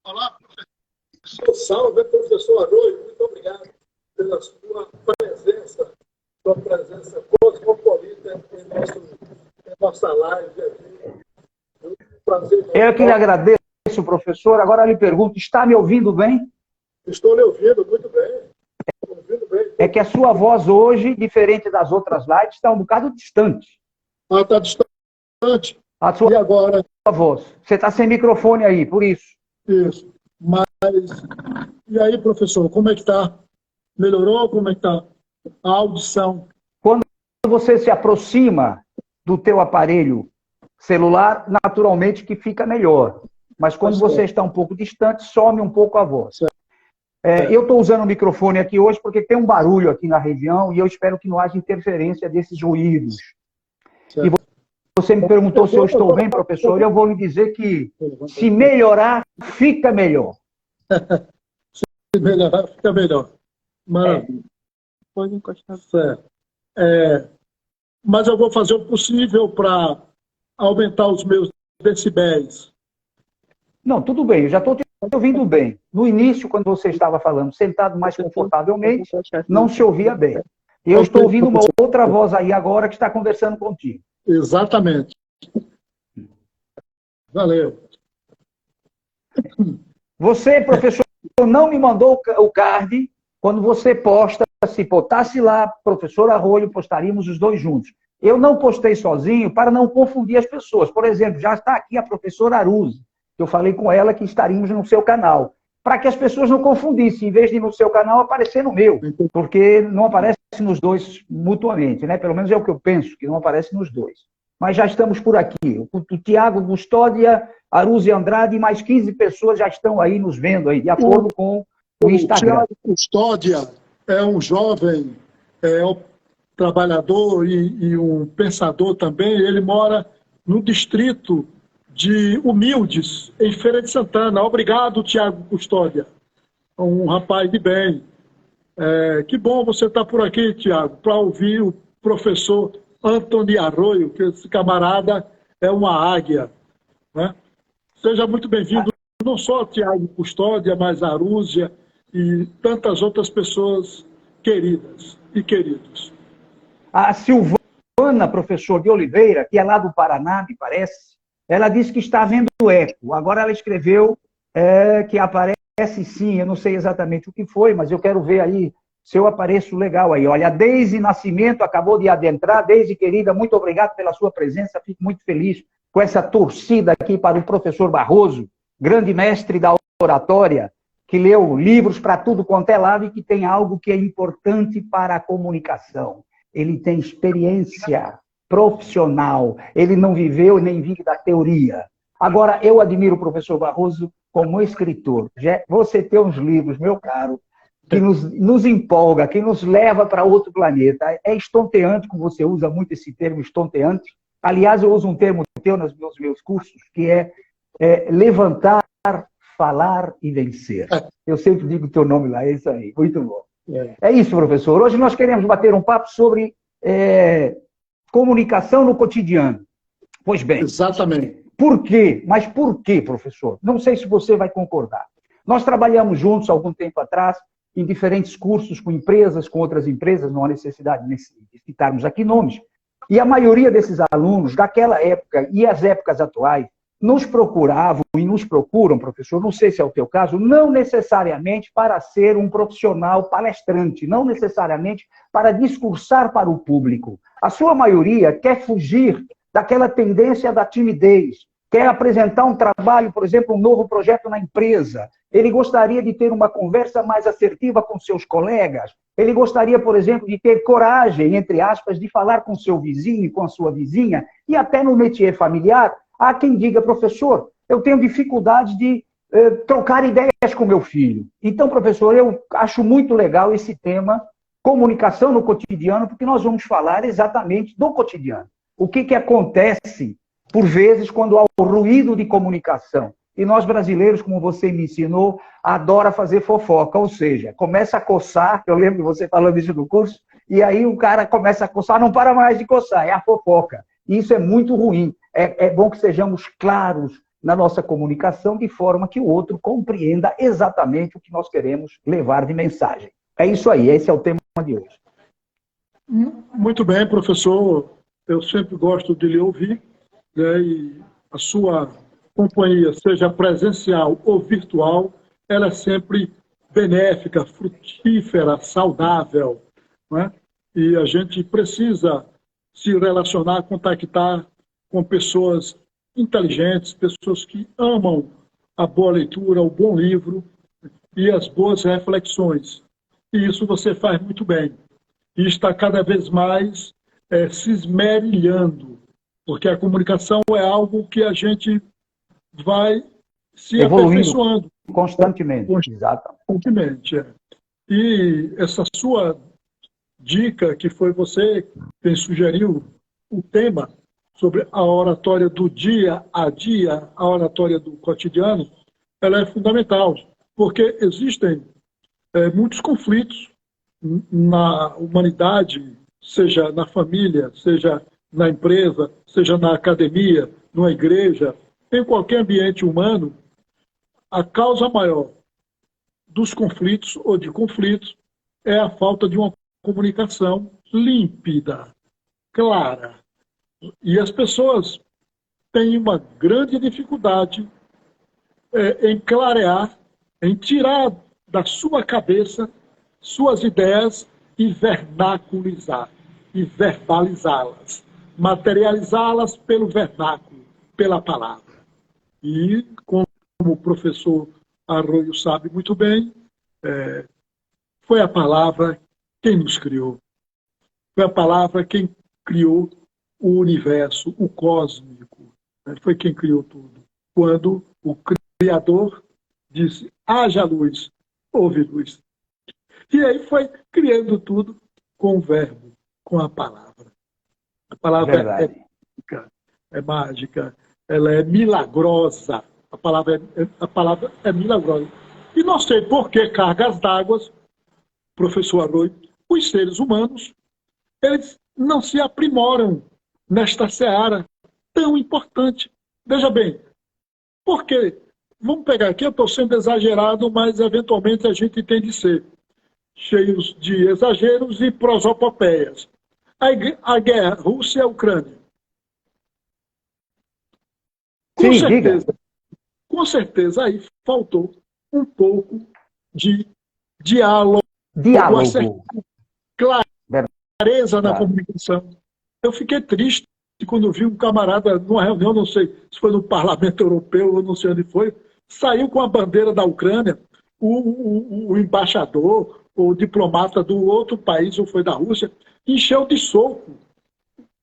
Olá, professor Salve, professor Arroio, muito obrigado pela sua presença cosmopolita em nossa live aqui. Prazer. Eu que lhe agradeço, professor. Agora lhe pergunto, está me ouvindo bem? Estou lhe ouvindo muito bem. Ouvindo bem. É que a sua voz hoje, diferente das outras lives, está um bocado distante. Ah, está distante. A sua, e agora? Voz. Você está sem microfone aí, por isso. Isso. Mas, e aí, professor, como é que está? Melhorou? Como é que está a audição? Quando você se aproxima do teu aparelho celular, naturalmente que fica melhor. Mas quando você está um pouco distante, some um pouco a voz. Eu estou usando o microfone aqui hoje porque tem um barulho aqui na região e eu espero que não haja interferência desses ruídos. Certo. E você me perguntou se eu estou bem, professor, e eu vou lhe dizer que se melhorar, fica melhor. Se melhorar, fica melhor. Maravilha. Pode encostar. Certo. Mas eu vou fazer o possível para aumentar os meus decibéis. Não, tudo bem, eu já estou te ouvindo bem. No início, quando você estava falando, sentado mais confortavelmente, não se ouvia bem. E eu estou ouvindo uma outra voz aí agora que está conversando contigo. Exatamente. Valeu. Você, professor, não me mandou o card. Quando você posta, se postasse lá, professor Arroio, postaríamos os dois juntos. Eu não postei sozinho para não confundir as pessoas. Por exemplo, já está aqui a professora Aruzi. Eu falei com ela que estaríamos no seu canal. Para que as pessoas não confundissem, em vez de ir no seu canal, aparecer no meu. Porque não aparece nos dois mutuamente, né? Pelo menos é o que eu penso, que não aparece nos dois. Mas já estamos por aqui. O Tiago Custódia, Aruzi Andrade e mais 15 pessoas já estão aí nos vendo, aí, de acordo com o Instagram. O Tiago Custódia é um jovem trabalhador e um pensador também. Ele mora no distrito de Humildes, em Feira de Santana. Obrigado, Tiago Custódia. Um rapaz de bem. Que bom você estar por aqui, Tiago, para ouvir o professor Antônio Arroio, que esse camarada é uma águia. Né? Seja muito bem-vindo, não só Tiago Custódia, mas a Arúzia e tantas outras pessoas queridas e queridos. A Silvana, professor de Oliveira, que é lá do Paraná, me parece, ela disse que está vendo eco. Agora ela escreveu que aparece sim, eu não sei exatamente o que foi, mas eu quero ver aí se eu apareço legal aí. Olha, a Deise Nascimento acabou de adentrar. Deise, querida, muito obrigado pela sua presença. Fico muito feliz com essa torcida aqui para o professor Barroso, grande mestre da oratória, que leu livros para tudo quanto é lado e que tem algo que é importante para a comunicação. Ele tem experiência profissional. Ele não viveu nem vive da teoria. Agora, eu admiro o professor Barroso como escritor. Você tem uns livros, meu caro, que nos empolga, que nos leva para outro planeta. É estonteante, como você usa muito esse termo, estonteante. Aliás, eu uso um termo teu nos meus cursos, que é levantar, falar e vencer. Eu sempre digo o teu nome lá, é isso aí. Muito bom. É isso, professor. Hoje nós queremos bater um papo sobre comunicação no cotidiano. Pois bem. Exatamente. Por quê? Mas por quê, professor? Não sei se você vai concordar. Nós trabalhamos juntos há algum tempo atrás em diferentes cursos com empresas, com outras empresas, não há necessidade de citarmos aqui nomes. E a maioria desses alunos daquela época e as épocas atuais nos procuravam e nos procuram, professor, não sei se é o teu caso, não necessariamente para ser um profissional palestrante, não necessariamente para discursar para o público. A sua maioria quer fugir daquela tendência da timidez, quer apresentar um trabalho, por exemplo, um novo projeto na empresa. Ele gostaria de ter uma conversa mais assertiva com seus colegas. Ele gostaria, por exemplo, de ter coragem, entre aspas, de falar com seu vizinho, com a sua vizinha, e até no métier familiar. Há quem diga, professor, eu tenho dificuldade de trocar ideias com meu filho. Então, professor, eu acho muito legal esse tema, comunicação no cotidiano, porque nós vamos falar exatamente do cotidiano. O que acontece, por vezes, quando há o ruído de comunicação. E nós brasileiros, como você me ensinou, adora fazer fofoca, ou seja, começa a coçar, eu lembro de você falando isso no curso, e aí o cara começa a coçar, não para mais de coçar, é a fofoca. E isso é muito ruim. É bom que sejamos claros na nossa comunicação, de forma que o outro compreenda exatamente o que nós queremos levar de mensagem. É isso aí, esse é o tema de hoje. Muito bem, professor. Eu sempre gosto de lhe ouvir, né, e a sua companhia, seja presencial ou virtual, ela é sempre benéfica, frutífera, saudável, né? E a gente precisa se relacionar, contactar com pessoas inteligentes, pessoas que amam a boa leitura, o bom livro e as boas reflexões. E isso você faz muito bem. E está cada vez mais se esmerilhando, porque a comunicação é algo que a gente vai se evoluindo aperfeiçoando constantemente. Exatamente. Constantemente. E essa sua dica, que foi você quem sugeriu o tema sobre a oratória do dia a dia, a oratória do cotidiano, ela é fundamental, porque existem muitos conflitos na humanidade, seja na família, seja na empresa, seja na academia, numa igreja, em qualquer ambiente humano. A causa maior dos conflitos ou de conflitos é a falta de uma comunicação límpida, clara. E as pessoas têm uma grande dificuldade em clarear, em tirar da sua cabeça suas ideias e vernaculizar, e verbalizá-las, materializá-las pelo vernáculo, pela palavra. E, como o professor Arroio sabe muito bem, foi a palavra quem nos criou. Foi a palavra quem criou o universo, o cósmico. Foi quem criou tudo. Quando o Criador disse, haja luz, houve luz. E aí foi criando tudo com o verbo, com a palavra. A palavra é mágica, ela é milagrosa. A palavra é milagrosa. E não sei por que cargas d'água, professor Arroio, os seres humanos, eles não se aprimoram nesta seara tão importante. Veja bem, porque, vamos pegar aqui, eu estou sendo exagerado, mas eventualmente a gente tem de ser cheios de exageros e prosopopeias. A guerra Rússia-Ucrânia. Com certeza aí faltou um pouco de diálogo. Uma certa clareza na comunicação. Eu fiquei triste quando vi um camarada numa reunião, não sei se foi no Parlamento Europeu ou não sei onde foi, saiu com a bandeira da Ucrânia, o embaixador, o diplomata do outro país, ou foi da Rússia, encheu de soco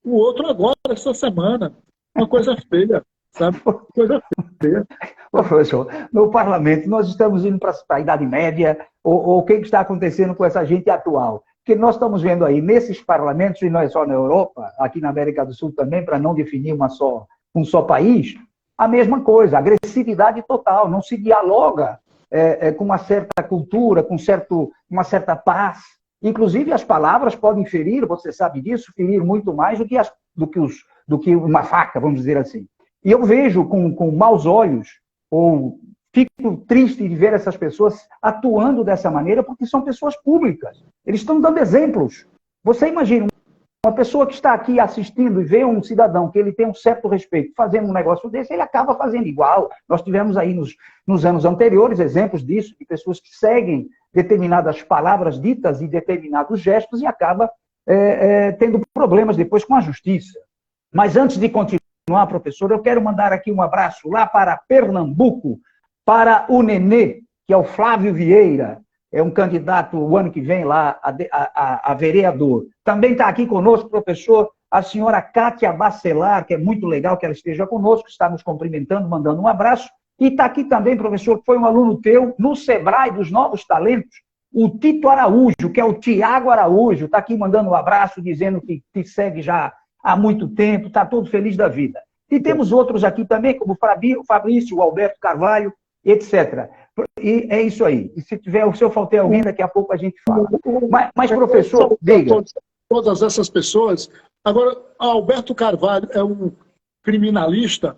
o outro agora, essa semana. Uma coisa feia, sabe? Coisa feia. Professor, no parlamento nós estamos indo para a Idade Média, ou o que está acontecendo com essa gente atual? Porque nós estamos vendo aí nesses parlamentos, e não é só na Europa, aqui na América do Sul também, para não definir um só país, a mesma coisa, agressividade total, não se dialoga com uma certa cultura, com uma certa paz. Inclusive as palavras podem ferir, você sabe disso, ferir muito mais do que uma faca, vamos dizer assim. E eu vejo com maus olhos, ou fico triste de ver essas pessoas atuando dessa maneira, porque são pessoas públicas. Eles estão dando exemplos. Você imagina uma pessoa que está aqui assistindo e vê um cidadão que ele tem um certo respeito fazendo um negócio desse, ele acaba fazendo igual. Nós tivemos aí nos anos anteriores exemplos disso, de pessoas que seguem determinadas palavras ditas e determinados gestos e acaba tendo problemas depois com a justiça. Mas antes de continuar, professor, eu quero mandar aqui um abraço lá para Pernambuco, para o Nenê, que é o Flávio Vieira, é um candidato o ano que vem lá a vereador. Também está aqui conosco, professor, a senhora Kátia Bacelar, que é muito legal que ela esteja conosco, está nos cumprimentando, mandando um abraço. E está aqui também, professor, que foi um aluno teu no Sebrae dos Novos Talentos, o Tito Araújo, que é o Tiago Araújo, está aqui mandando um abraço, dizendo que te segue já há muito tempo, está todo feliz da vida. E temos outros aqui também, como o Fabrício, o Alberto Carvalho, etc. E é isso aí. E se eu faltei alguém, daqui a pouco a gente fala. Mas professor, diga. Todas essas pessoas. Agora, Alberto Carvalho é um criminalista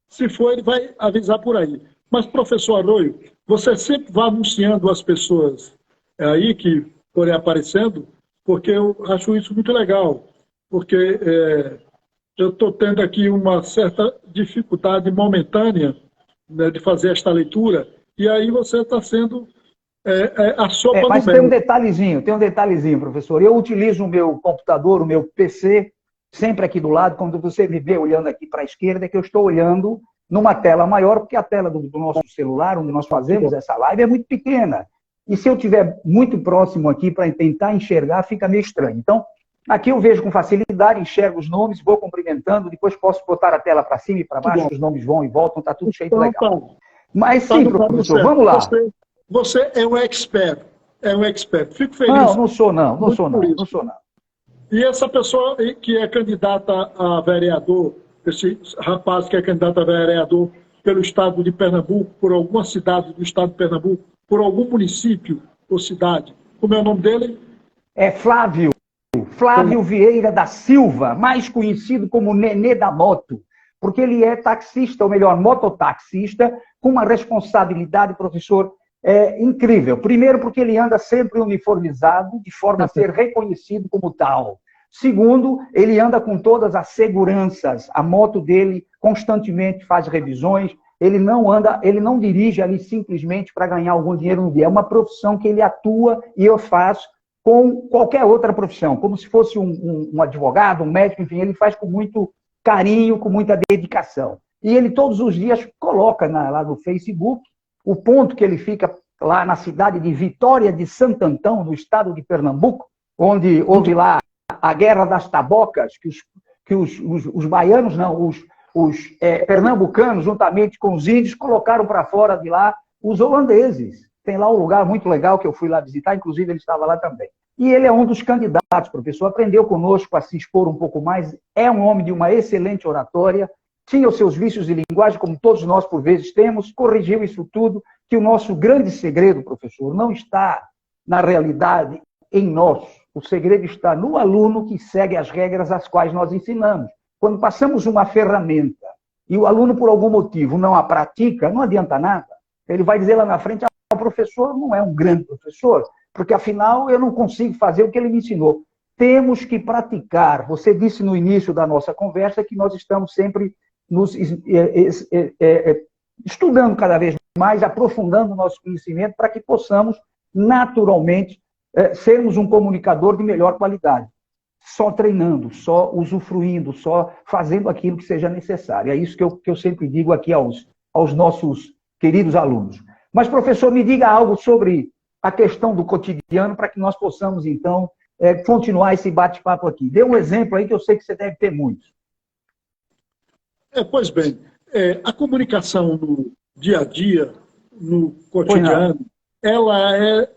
Se for, ele vai avisar por aí. Mas, professor Arroio, você sempre vai anunciando as pessoas aí que forem aparecendo, porque eu acho isso muito legal. Porque eu estou tendo aqui uma certa dificuldade momentânea, né, de fazer esta leitura, e aí você está sendo a sopa Mas no tem mel. tem um detalhezinho, professor. Eu utilizo o meu computador, o meu PC, sempre aqui do lado. Quando você me vê olhando aqui para a esquerda, é que eu estou olhando numa tela maior, porque a tela do nosso celular, onde nós fazemos essa live, é muito pequena. E se eu estiver muito próximo aqui para tentar enxergar, fica meio estranho. Então, aqui eu vejo com facilidade, enxergo os nomes, vou cumprimentando, depois posso botar a tela para cima e para baixo, os nomes vão e voltam, está tudo cheio de Então, legal. tá. Mas Tá sim, no caminho professor, certo. vamos lá. Você é um expert. É um expert. Fico Não, feliz não sou não, não muito sou por não, isso. não sou não. E essa pessoa que é candidata a vereador, esse rapaz que é candidato a vereador pelo estado de Pernambuco, por alguma cidade do estado de Pernambuco, por algum município ou cidade, como é o nome dele? É Flávio Vieira da Silva, mais conhecido como Nenê da Moto, porque ele é taxista, ou melhor, mototaxista, com uma responsabilidade, professor, incrível. Primeiro, porque ele anda sempre uniformizado, de forma a ser reconhecido como tal. Segundo, ele anda com todas as seguranças. A moto dele constantemente faz revisões. Ele não dirige ali simplesmente para ganhar algum dinheiro no dia. É uma profissão que ele atua e eu faço com qualquer outra profissão, como se fosse um advogado, um médico, enfim, ele faz com muito carinho, com muita dedicação. E ele todos os dias coloca lá no Facebook o ponto que ele fica lá na cidade de Vitória de Santo Antão, no estado de Pernambuco, onde houve lá a Guerra das Tabocas, que os baianos, não, os pernambucanos, juntamente com os índios, colocaram para fora de lá os holandeses. Tem lá um lugar muito legal que eu fui lá visitar, inclusive ele estava lá também. E ele é um dos candidatos, professor, aprendeu conosco a se expor um pouco mais, é um homem de uma excelente oratória, tinha os seus vícios de linguagem, como todos nós por vezes temos, corrigiu isso tudo, que o nosso grande segredo, professor, não está na realidade em nós. O segredo está no aluno que segue as regras às quais nós ensinamos. Quando passamos uma ferramenta e o aluno, por algum motivo, não a pratica, não adianta nada. Ele vai dizer lá na frente, o professor não é um grande professor, porque afinal eu não consigo fazer o que ele me ensinou. Temos que praticar. Você disse no início da nossa conversa que nós estamos sempre estudando cada vez mais, aprofundando o nosso conhecimento para que possamos naturalmente sermos um comunicador de melhor qualidade. Só treinando, só usufruindo, só fazendo aquilo que seja necessário. É isso que eu sempre digo aqui aos nossos queridos alunos. Mas, professor, me diga algo sobre a questão do cotidiano para que nós possamos, então, continuar esse bate-papo aqui. Dê um exemplo aí que eu sei que você deve ter muitos. Pois bem, a comunicação no dia a dia, no cotidiano, ela é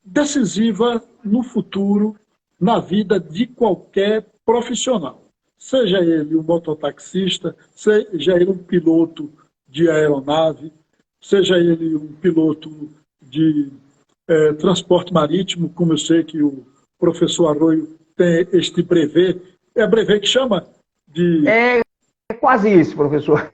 decisiva no futuro, na vida de qualquer profissional. Seja ele um mototaxista, seja ele um piloto de aeronave, seja ele um piloto de transporte marítimo, como eu sei que o professor Arroio tem este brevet. É brevet que chama de... É quase isso, professor.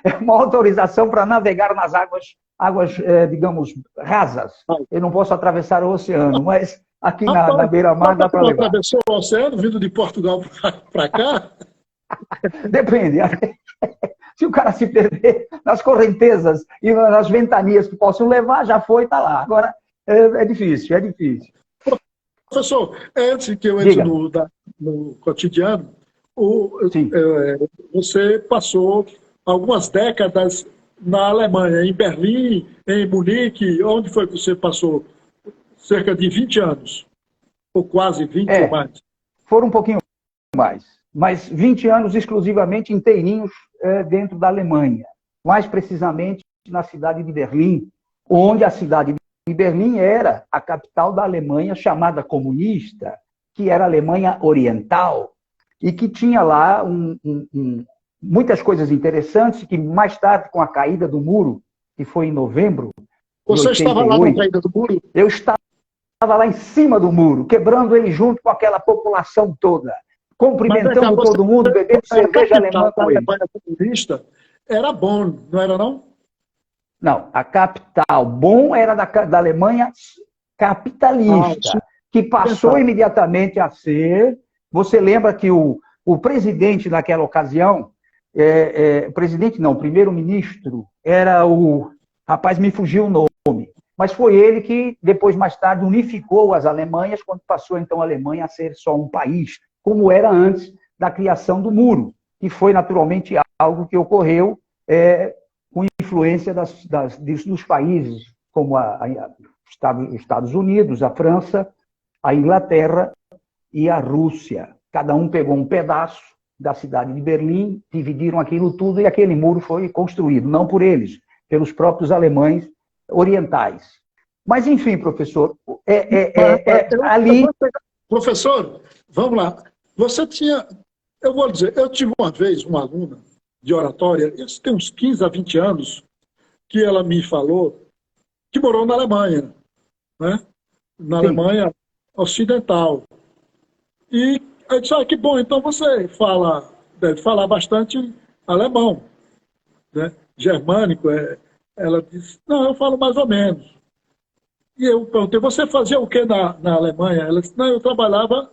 É uma autorização para navegar nas águas, digamos, rasas. Eu não posso atravessar o oceano, mas aqui na beira-mar dá para levar. Atravessou o oceano, vindo de Portugal para cá? Depende. Se o cara se perder nas correntezas e nas ventanias que possam levar, já foi, está lá. Agora, é difícil, é difícil. Professor, antes que eu entre no cotidiano, você passou algumas décadas na Alemanha, em Berlim, em Munique. Onde foi que você passou? Cerca de 20 anos? Ou quase 20 ou mais? Foram um pouquinho mais. Mas 20 anos exclusivamente inteirinhos dentro da Alemanha. Mais precisamente na cidade de Berlim, onde a cidade de Berlim era a capital da Alemanha chamada comunista, que era a Alemanha Oriental, e que tinha lá muitas coisas interessantes, que mais tarde, com a caída do muro, que foi em novembro de 88... Você estava lá na caída do muro? Eu estava lá em cima do muro, quebrando ele junto com aquela população toda, cumprimentando todo mundo, bebendo cerveja alemã com ele. Comunista, era Bonn, não era não? Não, a capital. Bonn era da Alemanha capitalista, que passou imediatamente a ser... Você lembra que o presidente naquela ocasião, presidente não, primeiro-ministro, era o... Rapaz, me fugiu o nome. Mas foi ele que, depois, mais tarde, unificou as Alemanhas, quando passou, então, a Alemanha a ser só um país, como era antes da criação do muro, que foi, naturalmente, algo que ocorreu com influência dos países, como os Estados Unidos, a França, a Inglaterra e a Rússia. Cada um pegou um pedaço da cidade de Berlim, dividiram aquilo tudo e aquele muro foi construído, não por eles, pelos próprios alemães orientais. Mas, enfim, professor, ali... Professor, vamos lá. Você tinha... Eu vou dizer, eu tive uma vez uma aluna de oratória, isso tem uns 15 a 20 anos, que ela me falou que morou na Alemanha, né? Na Sim. Alemanha Ocidental. E eu disse, que bom, então você deve falar bastante alemão, né? Germânico. Ela disse, não, eu falo mais ou menos. E eu perguntei, você fazia o que na Alemanha? Ela disse, não, eu trabalhava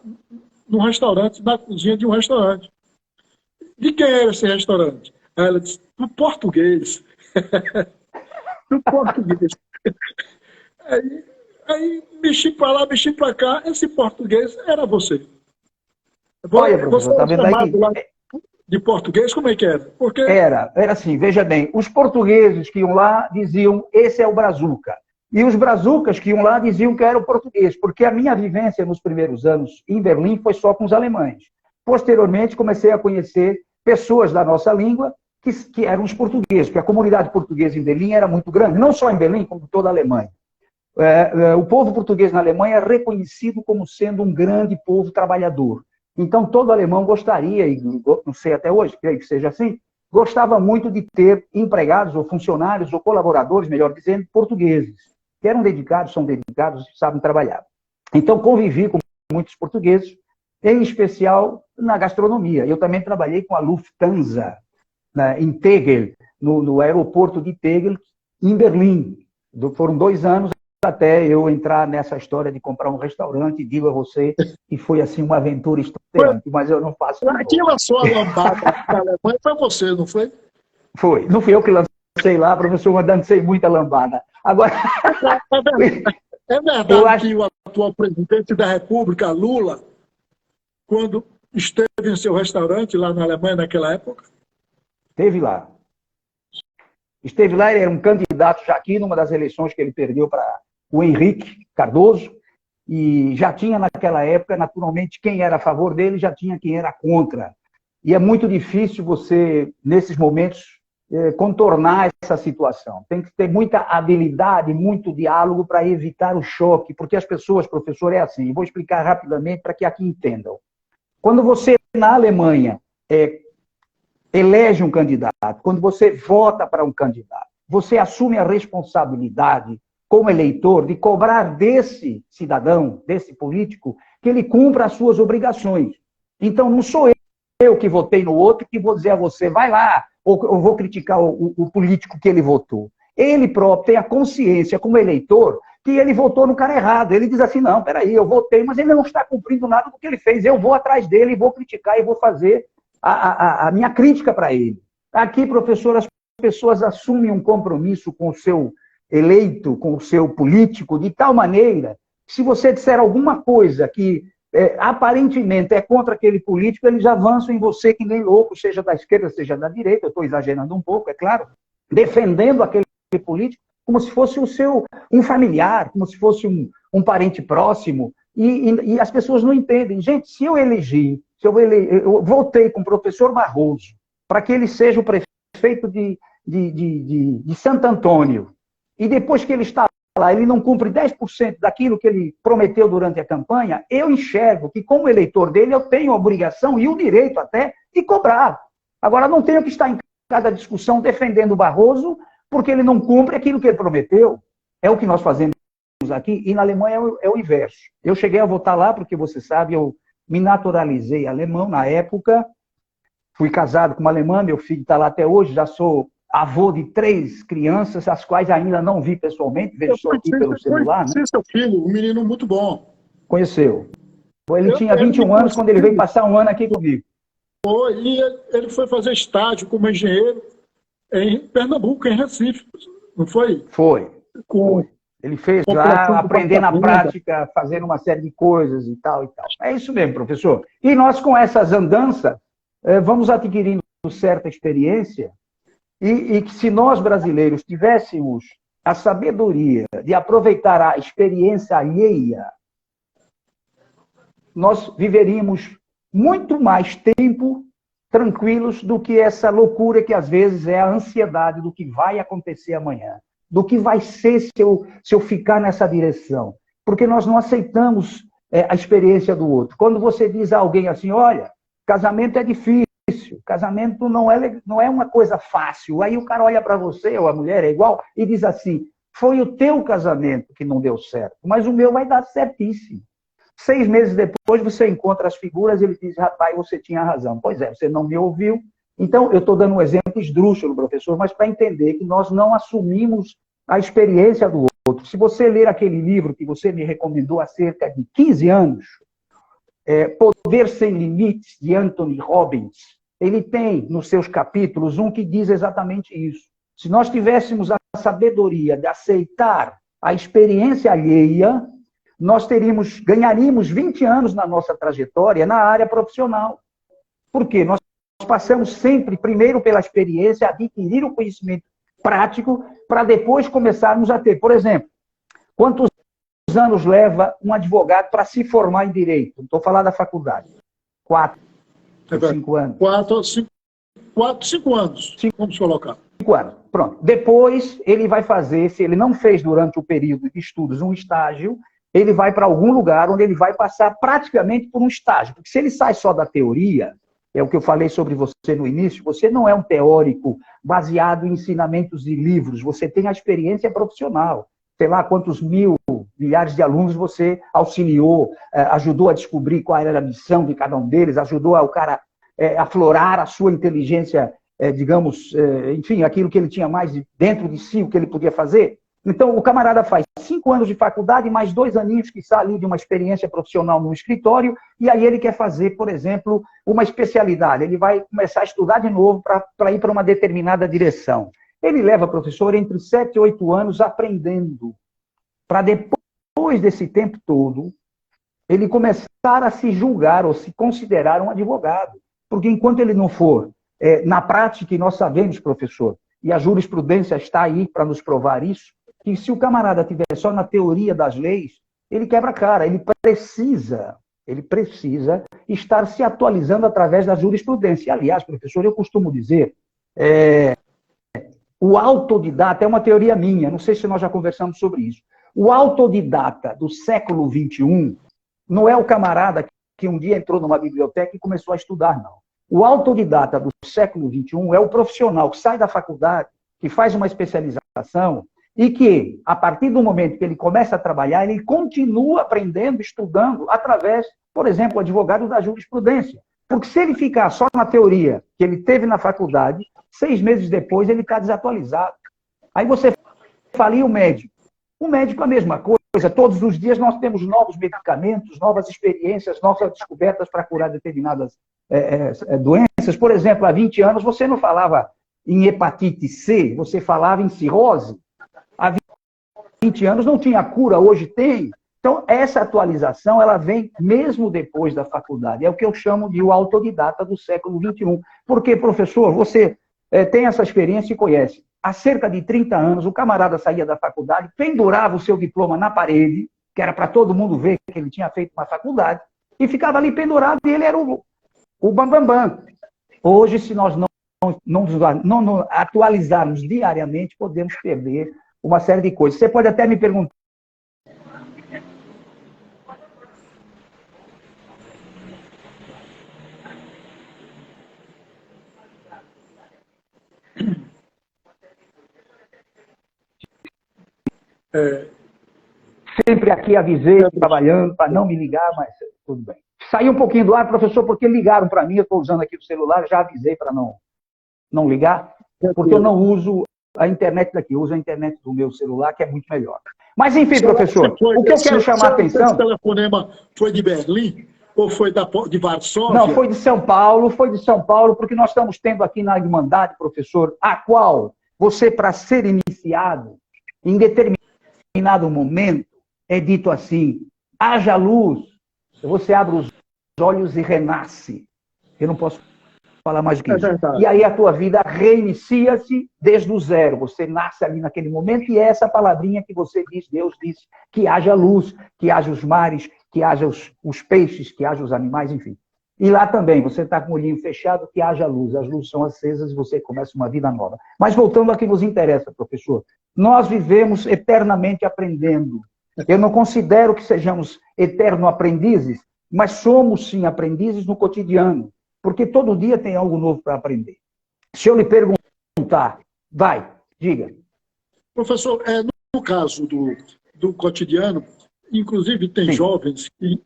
num restaurante, na cozinha de um restaurante. De quem era esse restaurante? Aí ela disse, do português. Do português. Aí mexi para lá, mexi para cá, esse português era você. Olha, professor, tá vendo aí? De português, como é que era? Porque... Era assim, veja bem, os portugueses que iam lá diziam, esse é o Brazuca. E os brazucas que iam lá diziam que era o português, porque a minha vivência nos primeiros anos em Berlim foi só com os alemães. Posteriormente, comecei a conhecer pessoas da nossa língua que eram os portugueses, porque a comunidade portuguesa em Berlim era muito grande, não só em Berlim, como toda a Alemanha. O povo português na Alemanha é reconhecido como sendo um grande povo trabalhador. Então, todo alemão gostaria, e não sei até hoje, creio que seja assim, gostava muito de ter empregados, ou funcionários, ou colaboradores, melhor dizendo, portugueses, que eram dedicados, são dedicados e sabem trabalhar. Então, convivi com muitos portugueses, em especial na gastronomia. Eu também trabalhei com a Lufthansa, em Tegel, no aeroporto de Tegel, em Berlim. Foram 2 anos até eu entrar nessa história de comprar um restaurante, digo a você que foi assim uma aventura estreante, mas eu não faço. Quem lançou a lambada na Alemanha foi você, não foi? Foi. Não fui eu que lancei lá, professor, mas dancei muita lambada. Agora... É verdade que o atual presidente da República, Lula, quando esteve em seu restaurante lá na Alemanha naquela época? Esteve lá. Esteve lá, ele era um candidato já aqui numa das eleições que ele perdeu para o Henrique Cardoso, e já tinha naquela época, naturalmente, quem era a favor dele, já tinha quem era contra. E é muito difícil você, nesses momentos, contornar essa situação. Tem que ter muita habilidade, muito diálogo para evitar o choque, porque as pessoas, professor, é assim, vou explicar rapidamente para que aqui entendam. Quando você, na Alemanha, elege um candidato, quando você vota para um candidato, você assume a responsabilidade, como eleitor, de cobrar desse cidadão, desse político, que ele cumpra as suas obrigações. Então, não sou eu que votei no outro que vou dizer a você, vai lá, ou eu vou criticar o político que ele votou. Ele próprio tem a consciência, como eleitor, que ele votou no cara errado. Ele diz assim, não, peraí, eu votei, mas ele não está cumprindo nada do que ele fez. Eu vou atrás dele, vou criticar e vou fazer a minha crítica para ele. Aqui, professor, as pessoas assumem um compromisso com o seu eleito, com o seu político, de tal maneira que se você disser alguma coisa que aparentemente é contra aquele político, eles avançam em você que nem louco, seja da esquerda, seja da direita, eu estou exagerando um pouco, é claro, defendendo aquele político como se fosse um familiar, como se fosse um parente próximo, e as pessoas não entendem. Gente, se eu votei com o professor Barroso para que ele seja o prefeito de Santo Antônio, e depois que ele está lá, ele não cumpre 10% daquilo que ele prometeu durante a campanha, eu enxergo que, como eleitor dele, eu tenho a obrigação e o direito até de cobrar. Agora, não tenho que estar em cada discussão defendendo o Barroso, porque ele não cumpre aquilo que ele prometeu. É o que nós fazemos aqui, e na Alemanha é o inverso. Eu cheguei a votar lá porque, você sabe, eu me naturalizei alemão na época, Fui casado com uma alemã, meu filho está lá até hoje, já sou avô de 3 crianças, as quais ainda não vi pessoalmente, vejo só aqui pelo celular, né? Conheci seu filho, um menino muito bom. Conheceu. Ele tinha Ele me 21 anos quando ele veio conheceu, passar um ano aqui comigo. e ele foi fazer estágio como engenheiro em Pernambuco, em Recife, não foi? Foi. Com Ele fez operação lá, do aprender Banco na da Venda. prática, fazendo uma série de coisas e tal e tal. É isso mesmo, professor. E nós, com essas andanças, vamos adquirindo certa experiência e que se nós, brasileiros, tivéssemos a sabedoria de aproveitar a experiência alheia, nós viveríamos muito mais tempo tranquilos do que essa loucura que às vezes é a ansiedade do que vai acontecer amanhã, do que vai ser se eu ficar nessa direção. Porque nós não aceitamos a experiência do outro. Quando você diz a alguém assim, olha, casamento é difícil, casamento não é uma coisa fácil. Aí o cara olha para você, ou a mulher é igual, e diz assim, foi o teu casamento que não deu certo, mas o meu vai dar certíssimo. 6 meses depois, você encontra as figuras e ele diz, rapaz, você tinha razão. Pois é, você não me ouviu. Então, eu estou dando um exemplo esdrúxulo, professor, mas para entender que nós não assumimos a experiência do outro. Se você ler aquele livro que você me recomendou há cerca de 15 anos, Poder Sem Limites, de Anthony Robbins, ele tem nos seus capítulos um que diz exatamente isso. Se nós tivéssemos a sabedoria de aceitar a experiência alheia, nós ganharíamos 20 anos na nossa trajetória na área profissional. Por quê? Nós passamos sempre, primeiro pela experiência, adquirir o conhecimento prático, para depois começarmos a ter. Por exemplo, quantos anos leva um advogado para se formar em direito? Estou falando da faculdade. 4, 5 anos. 5 anos, vamos colocar. 5 anos, pronto. Depois, ele vai fazer, se ele não fez durante o período de estudos um estágio, ele vai para algum lugar onde ele vai passar praticamente por um estágio. Porque se ele sai só da teoria, é o que eu falei sobre você no início, você não é um teórico baseado em ensinamentos de livros, você tem a experiência profissional. Sei lá quantos milhares de alunos você auxiliou, ajudou a descobrir qual era a missão de cada um deles, ajudou o cara a aflorar a sua inteligência, digamos, enfim, aquilo que ele tinha mais dentro de si, o que ele podia fazer. Então, o camarada faz 5 anos de faculdade, mais 2 aninhos que está ali de uma experiência profissional no escritório, e aí ele quer fazer, por exemplo, uma especialidade. Ele vai começar a estudar de novo para ir para uma determinada direção. Ele leva, professor, entre 7 e 8 anos aprendendo, para depois desse tempo todo, ele começar a se julgar ou se considerar um advogado. Porque enquanto ele não for, na prática, e nós sabemos, professor, e a jurisprudência está aí para nos provar isso, que se o camarada estiver só na teoria das leis, ele quebra a cara, ele precisa estar se atualizando através da jurisprudência. Aliás, professor, eu costumo dizer, o autodidata é uma teoria minha, não sei se nós já conversamos sobre isso. O autodidata do século XXI não é o camarada que um dia entrou numa biblioteca e começou a estudar, não. O autodidata do século XXI é o profissional que sai da faculdade, que faz uma especialização e que, a partir do momento que ele começa a trabalhar, ele continua aprendendo, estudando, através, por exemplo, o advogado da jurisprudência. Porque se ele ficar só na teoria que ele teve na faculdade, 6 meses depois ele está desatualizado. Aí você fala, e o médico? O médico é a mesma coisa. Todos os dias nós temos novos medicamentos, novas experiências, novas descobertas para curar determinadas doenças. Por exemplo, há 20 anos você não falava em hepatite C, você falava em cirrose. Há 20 anos não tinha cura, hoje tem. Então, essa atualização, ela vem mesmo depois da faculdade. É o que eu chamo de o autodidata do século XXI. Porque, professor, você tem essa experiência e conhece. Há cerca de 30 anos, o camarada saía da faculdade, pendurava o seu diploma na parede, que era para todo mundo ver que ele tinha feito uma faculdade, e ficava ali pendurado e ele era o bambambam. Hoje, se nós não atualizarmos diariamente, podemos perder uma série de coisas. Você pode até me perguntar. Sempre aqui avisei, trabalhando, para não me ligar, mas tudo bem. Saí um pouquinho do ar, professor, porque ligaram para mim, eu estou usando aqui o celular, já avisei para não ligar, porque eu não uso a internet daqui, eu uso a internet do meu celular, que é muito melhor. Mas, enfim, professor, o que eu quero chamar a atenção... Esse telefonema foi de Berlim ou foi de Varsóvia? Não, foi de São Paulo, porque nós estamos tendo aqui na Irmandade, professor, a qual você, para ser iniciado, em determinado momento, é dito assim, haja luz, você abre os olhos e renasce. Eu não posso falar mais do que isso. E aí a tua vida reinicia-se desde o zero. Você nasce ali naquele momento e é essa palavrinha que você diz, Deus disse, que haja luz, que haja os mares, que haja os peixes, que haja os animais, enfim. E lá também, você está com o olhinho fechado, que haja luz. As luzes são acesas e você começa uma vida nova. Mas voltando ao que nos interessa, professor. Nós vivemos eternamente aprendendo. Eu não considero que sejamos eterno aprendizes, mas somos, sim, aprendizes no cotidiano. Porque todo dia tem algo novo para aprender. Se eu lhe perguntar, vai, diga. Professor, no caso do cotidiano, inclusive tem Sim. jovens que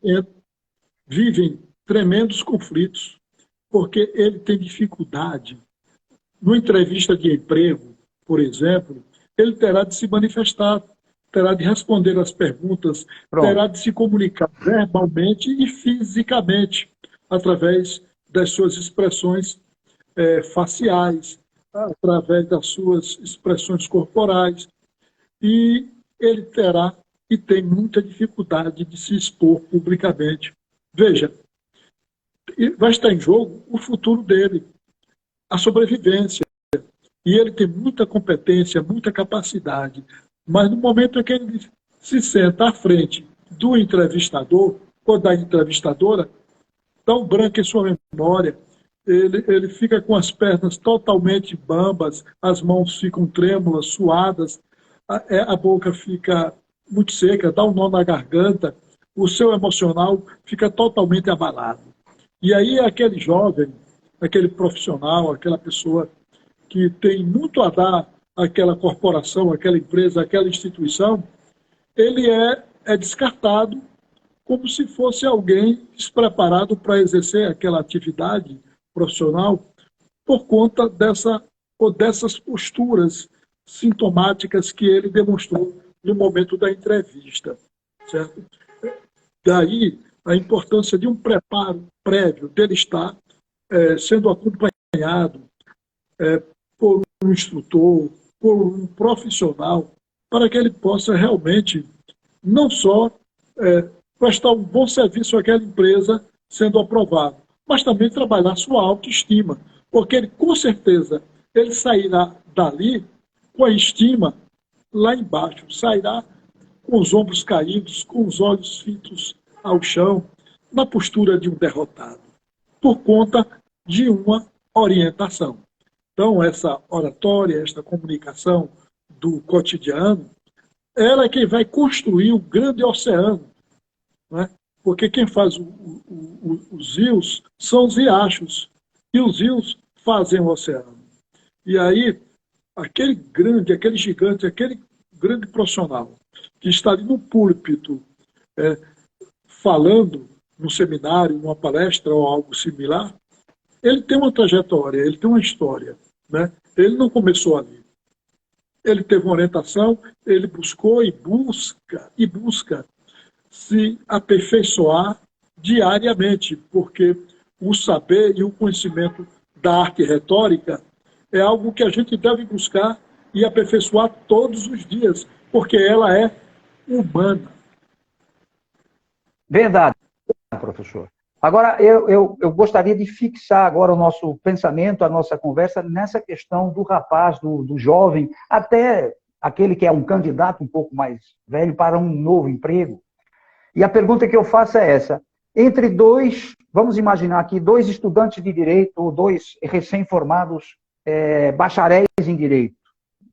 vivem tremendos conflitos, porque ele tem dificuldade. Numa entrevista de emprego, por exemplo, ele terá de se manifestar, terá de responder as perguntas, terá de se comunicar verbalmente e fisicamente, através das suas expressões faciais, através das suas expressões corporais. E ele terá e tem muita dificuldade de se expor publicamente. Veja, vai estar em jogo o futuro dele, a sobrevivência. E ele tem muita competência, muita capacidade. Mas no momento em que ele se senta à frente do entrevistador ou da entrevistadora, dá um branco em sua memória, ele fica com as pernas totalmente bambas, as mãos ficam trêmulas, suadas, a boca fica muito seca, dá um nó na garganta, o seu emocional fica totalmente abalado. E aí aquele jovem, aquele profissional, aquela pessoa que tem muito a dar àquela corporação, àquela empresa, àquela instituição, ele é descartado como se fosse alguém despreparado para exercer aquela atividade profissional por conta dessas posturas sintomáticas que ele demonstrou no momento da entrevista. Certo? Daí a importância de um preparo prévio, dele estar sendo acompanhado por um instrutor, por um profissional, para que ele possa realmente não só prestar um bom serviço àquela empresa sendo aprovado, mas também trabalhar sua autoestima, porque ele, com certeza, ele sairá dali com a estima lá embaixo, sairá com os ombros caídos, com os olhos fitos ao chão, na postura de um derrotado, por conta de uma orientação. Então, essa oratória, esta comunicação do cotidiano, ela é quem vai construir o grande oceano, né? Porque quem faz os rios são os riachos, e os rios fazem o oceano. E aí, aquele grande, aquele gigante, aquele grande profissional que está ali no púlpito, falando num seminário, numa palestra ou algo similar, ele tem uma trajetória, ele tem uma história, né? Ele não começou ali. Ele teve uma orientação, ele buscou e busca se aperfeiçoar diariamente, porque o saber e o conhecimento da arte retórica é algo que a gente deve buscar e aperfeiçoar todos os dias, porque ela é humana. Verdade, professor. Agora, eu gostaria de fixar agora o nosso pensamento, a nossa conversa, nessa questão do rapaz, do jovem, até aquele que é um candidato um pouco mais velho para um novo emprego. E a pergunta que eu faço é essa. Entre vamos imaginar aqui, dois estudantes de direito, ou dois recém-formados bacharéis em direito.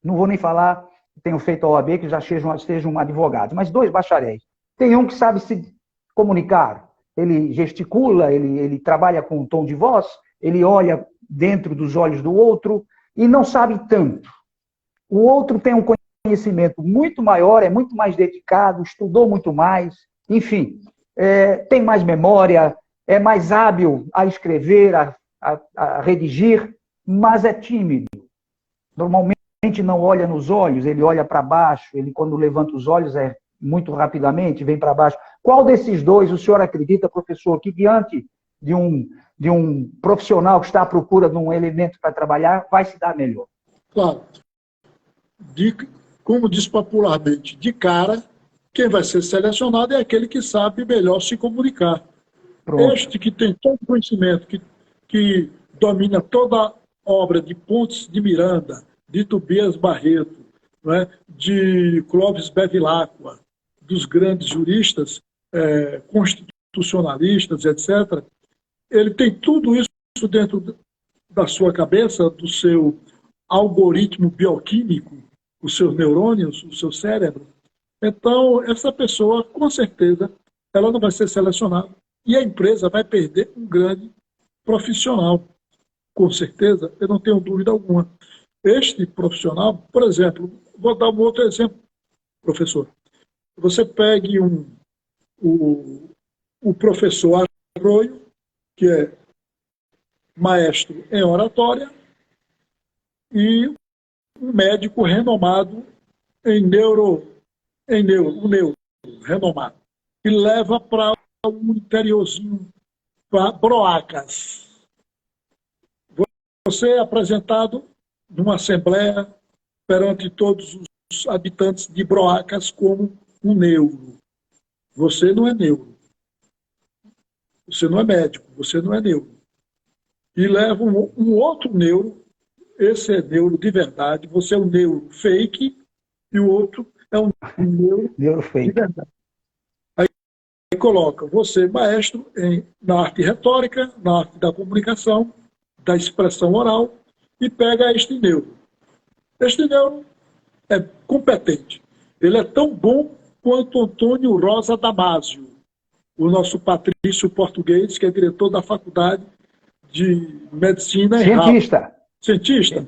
Não vou nem falar que tenham feito a OAB, que já sejam advogados, mas dois bacharéis. Tem um que sabe se comunicar, ele gesticula, ele trabalha com um tom de voz, ele olha dentro dos olhos do outro e não sabe tanto. O outro tem um conhecimento muito maior, é muito mais dedicado, estudou muito mais, enfim, tem mais memória, é mais hábil a escrever, a redigir, mas é tímido. Normalmente não olha nos olhos, ele olha para baixo, ele quando levanta os olhos é muito rapidamente, vem para baixo. Qual desses dois o senhor acredita, professor, que diante de um profissional que está à procura de um elemento para trabalhar, vai se dar melhor? Claro. Como diz popularmente, de cara, quem vai ser selecionado é aquele que sabe melhor se comunicar. Pronto. Este que tem todo o conhecimento, que domina toda a obra de Pontes de Miranda, de Tobias Barreto, né, de Clóvis Bevilacqua, dos grandes juristas, constitucionalistas, etc., ele tem tudo isso dentro da sua cabeça, do seu algoritmo bioquímico, os seus neurônios, o seu cérebro. Então, essa pessoa, com certeza, ela não vai ser selecionada. E a empresa vai perder um grande profissional. Com certeza, eu não tenho dúvida alguma. Este profissional, por exemplo, vou dar um outro exemplo, professor. Você pegue o professor Arroio, que é maestro em oratória, e um médico renomado em neuro, renomado, e leva para um interiorzinho, para Broacas. Você é apresentado numa assembleia perante todos os habitantes de Broacas como um neuro. Você não é neuro. Você não é médico, você não é neuro. E leva um outro neuro, esse é neuro de verdade, você é um neuro fake, e o outro é um neuro fake. de verdade. Aí coloca você, maestro, na arte retórica, na arte da comunicação, da expressão oral, e pega este neuro. Este neuro é competente. Ele é tão bom quanto Antônio Rosa Damasio, o nosso patrício português, que é diretor da Faculdade de Medicina em Harvard. Cientista.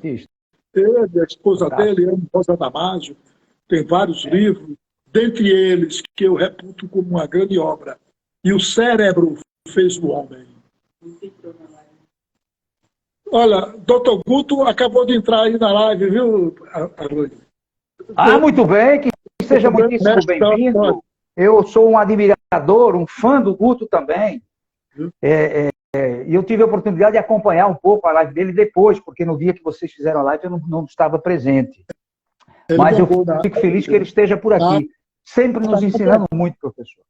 Ele, a esposa dele, Ana Rosa Damasio, tem vários livros, dentre eles que eu reputo como uma grande obra. E o cérebro fez o homem. Olha, doutor Guto acabou de entrar aí na live, viu, Arroio? Muito bem, que seja muitíssimo bem-vindo. Eu sou um admirador, um fã do Guto também. E eu tive a oportunidade de acompanhar um pouco a live dele depois, porque no dia que vocês fizeram a live eu não estava presente. Mas eu fico feliz que ele esteja por aqui, sempre nos ensinando muito, professor.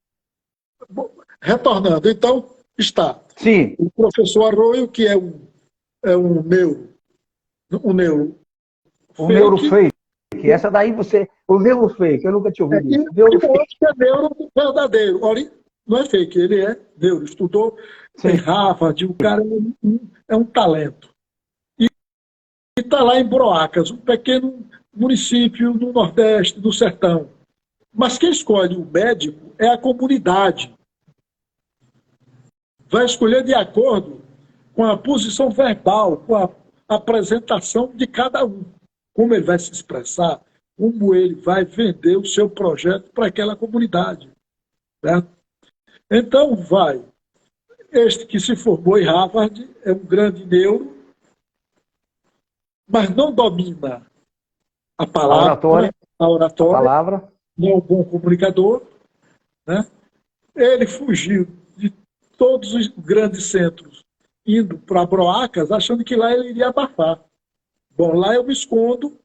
Retornando, então, está Sim. O professor Arroio, que é um neuro. Um neuro fake. Essa daí o neuro fake, eu nunca tinha ouvido isso. Eu acho que é neuro verdadeiro. Não é fake, ele é neuro. Estudou em Harvard, o cara é um talento. E está lá em Broacas, um pequeno município no Nordeste, do Sertão. Mas quem escolhe o médico é a comunidade. Vai escolher de acordo com a posição verbal, com a apresentação de cada um. Como ele vai se expressar, como ele vai vender o seu projeto para aquela comunidade. Certo? Então, este que se formou em Harvard é um grande neuro, mas não domina a palavra, a oratória, não é um bom comunicador. Né? Ele fugiu de todos os grandes centros, indo para Broacas, achando que lá ele iria abafar. Bom, lá eu me escondo,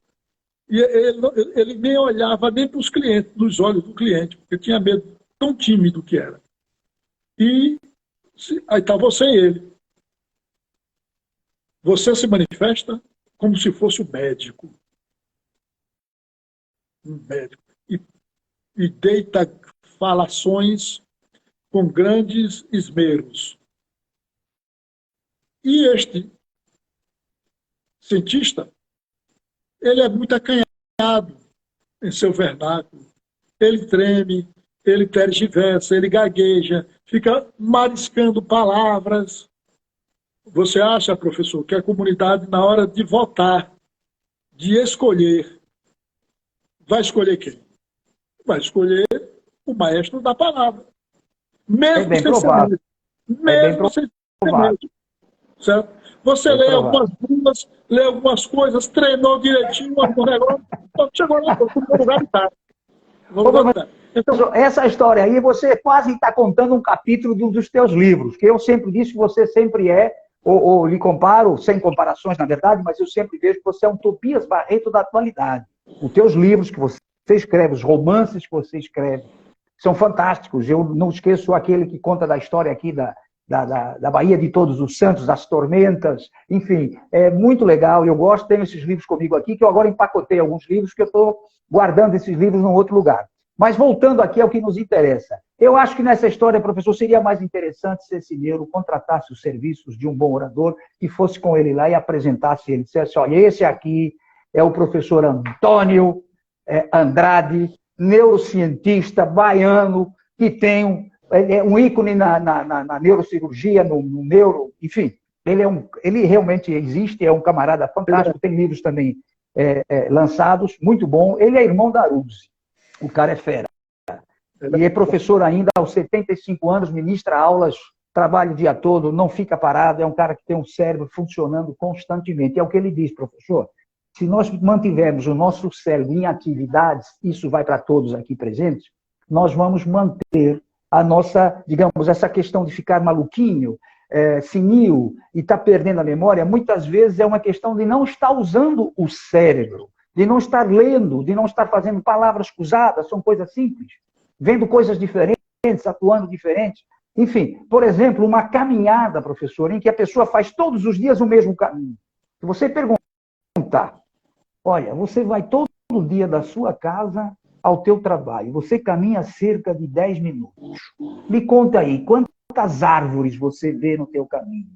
e ele nem olhava nem para os clientes, nos olhos do cliente, porque tinha medo, tão tímido que era. E aí está você e ele. Você se manifesta como se fosse um médico. Um médico. E deita falações com grandes esmeros. E este cientista, ele é muito acanhado em seu vernáculo. Ele treme, ele tergiversa, ele gagueja, fica mariscando palavras. Você acha, professor, que a comunidade, na hora de votar, de escolher, vai escolher quem? Vai escolher o maestro da palavra. Mesmo bem provável. É bem mesmo você provável. certo? Você Bem lê provável. algumas bulas, lê algumas coisas, treinou direitinho algum negócio, então chegou lá, no lugar de tá. No Ô, lugar de tá. Então, professor, essa história aí, você quase está contando um capítulo dos teus livros, que eu sempre disse que você sempre é, ou lhe comparo, sem comparações, na verdade, mas eu sempre vejo que você é um Tobias Barreto da atualidade. Os teus livros que você escreve, os romances que você escreve, são fantásticos. Eu não esqueço aquele que conta da história aqui da Bahia de Todos os Santos, das tormentas, enfim, é muito legal. Eu gosto, tenho esses livros comigo aqui, que eu agora empacotei alguns livros, que eu estou guardando esses livros num outro lugar. Mas voltando aqui ao que nos interessa, eu acho que nessa história, professor, seria mais interessante se esse Neuro contratasse os serviços de um bom orador e fosse com ele lá e apresentasse ele, dissesse, olha, esse aqui é o professor Antônio Andrade, neurocientista baiano, que tem um ícone na neurocirurgia, no neuro, enfim, ele realmente existe, é um camarada fantástico, tem livros também lançados, muito bom. Ele é irmão da Aruzzi, o cara é fera. E é professor ainda, aos 75 anos, ministra aulas, trabalha o dia todo, não fica parado, é um cara que tem um cérebro funcionando constantemente. É o que ele diz, professor. Se nós mantivermos o nosso cérebro em atividades, isso vai para todos aqui presentes, nós vamos manter a nossa, digamos, essa questão de ficar maluquinho, senil e estar perdendo a memória, muitas vezes é uma questão de não estar usando o cérebro, de não estar lendo, de não estar fazendo palavras cruzadas, são coisas simples, vendo coisas diferentes, atuando diferentes. Enfim, por exemplo, uma caminhada, professor, em que a pessoa faz todos os dias o mesmo caminho. Se você perguntar, olha, você vai todo dia da sua casa ao teu trabalho, você caminha cerca de 10 minutos. Me conta aí, quantas árvores você vê no teu caminho?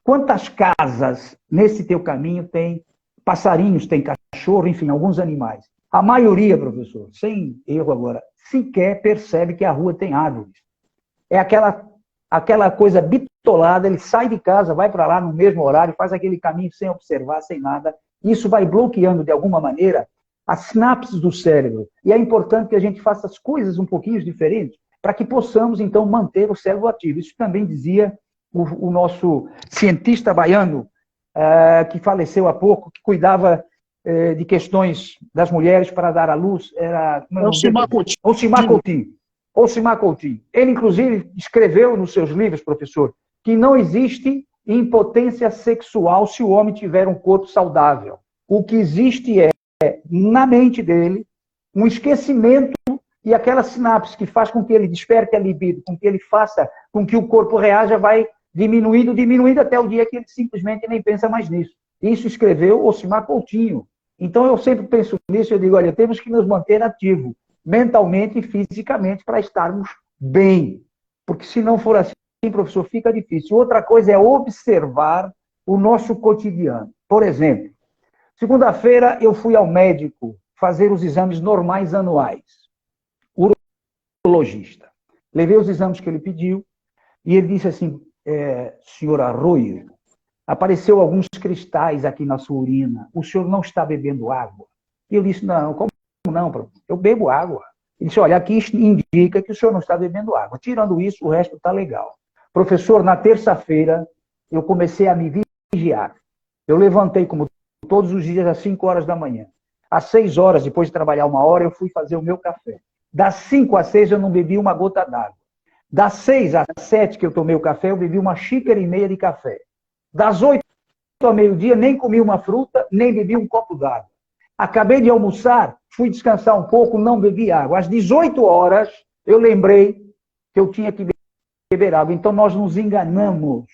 Quantas casas nesse teu caminho tem passarinhos, tem cachorro, enfim, alguns animais? A maioria, professor, sem erro agora, sequer percebe que a rua tem árvores. É aquela coisa bitolada, ele sai de casa, vai para lá no mesmo horário, faz aquele caminho sem observar, sem nada. Isso vai bloqueando, de alguma maneira, as sinapses do cérebro. E é importante que a gente faça as coisas um pouquinho diferentes para que possamos, então, manter o cérebro ativo. Isso também dizia o nosso cientista baiano, que faleceu há pouco, que cuidava de questões das mulheres para dar à luz, era Ocimar Coutinho. Ocimar Coutinho. Ele, inclusive, escreveu nos seus livros, professor, que não existe impotência sexual se o homem tiver um corpo saudável. O que existe é, na mente dele, um esquecimento e aquela sinapse que faz com que ele desperte a libido, com que ele faça com que o corpo reaja, vai diminuindo até o dia que ele simplesmente nem pensa mais nisso. Isso escreveu Ocimar Coutinho. Então eu sempre penso nisso, eu digo, olha, temos que nos manter ativos, mentalmente e fisicamente, para estarmos bem. Porque se não for assim, professor, fica difícil. Outra coisa é observar o nosso cotidiano. Por exemplo, segunda-feira eu fui ao médico fazer os exames normais anuais. Urologista. Levei os exames que ele pediu e ele disse assim, senhor Arroio, apareceu alguns cristais aqui na sua urina. O senhor não está bebendo água? E eu disse, não, como não? Eu bebo água. Ele disse, olha, aqui indica que o senhor não está bebendo água. Tirando isso, o resto está legal. Professor, na terça-feira, eu comecei a me vigiar. Eu levantei, como todos os dias, às 5 horas da manhã. Às 6 horas, depois de trabalhar 1 hora, eu fui fazer o meu café. Das 5 às 6, eu não bebi uma gota d'água. Das 6 às 7 que eu tomei o café, eu bebi 1,5 xícaras de café. Das 8 ao meio-dia, nem comi uma fruta, nem bebi um copo d'água. Acabei de almoçar, fui descansar um pouco, não bebi água. Às 18 horas, eu lembrei que eu tinha que beber água. Então, nós nos enganamos.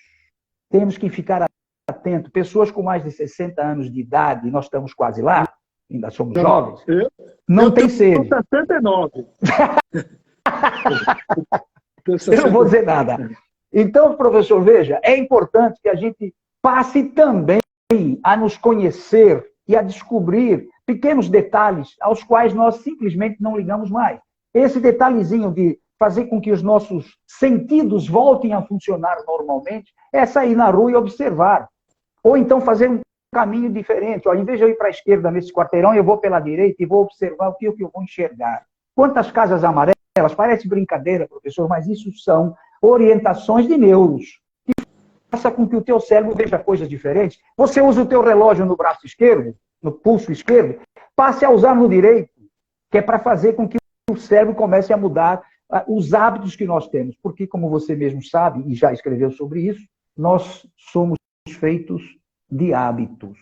Temos que ficar atento. Pessoas com mais de 60 anos de idade, nós estamos quase lá, ainda somos jovens, não tem sede. 69. Eu não vou dizer nada. Então, professor, veja, é importante que a gente passe também a nos conhecer e a descobrir pequenos detalhes aos quais nós simplesmente não ligamos mais. Esse detalhezinho de fazer com que os nossos sentidos voltem a funcionar normalmente é sair na rua e observar. Ou então fazer um caminho diferente. Ó, em vez de eu ir para a esquerda nesse quarteirão, eu vou pela direita e vou observar o que eu vou enxergar. Quantas casas amarelas? Parece brincadeira, professor, mas isso são orientações de neuros. Faça com que o teu cérebro veja coisas diferentes. Você usa o teu relógio no braço esquerdo, no pulso esquerdo, passe a usar no direito, que é para fazer com que o cérebro comece a mudar os hábitos que nós temos. Porque, como você mesmo sabe, e já escreveu sobre isso, nós somos feitos de hábitos.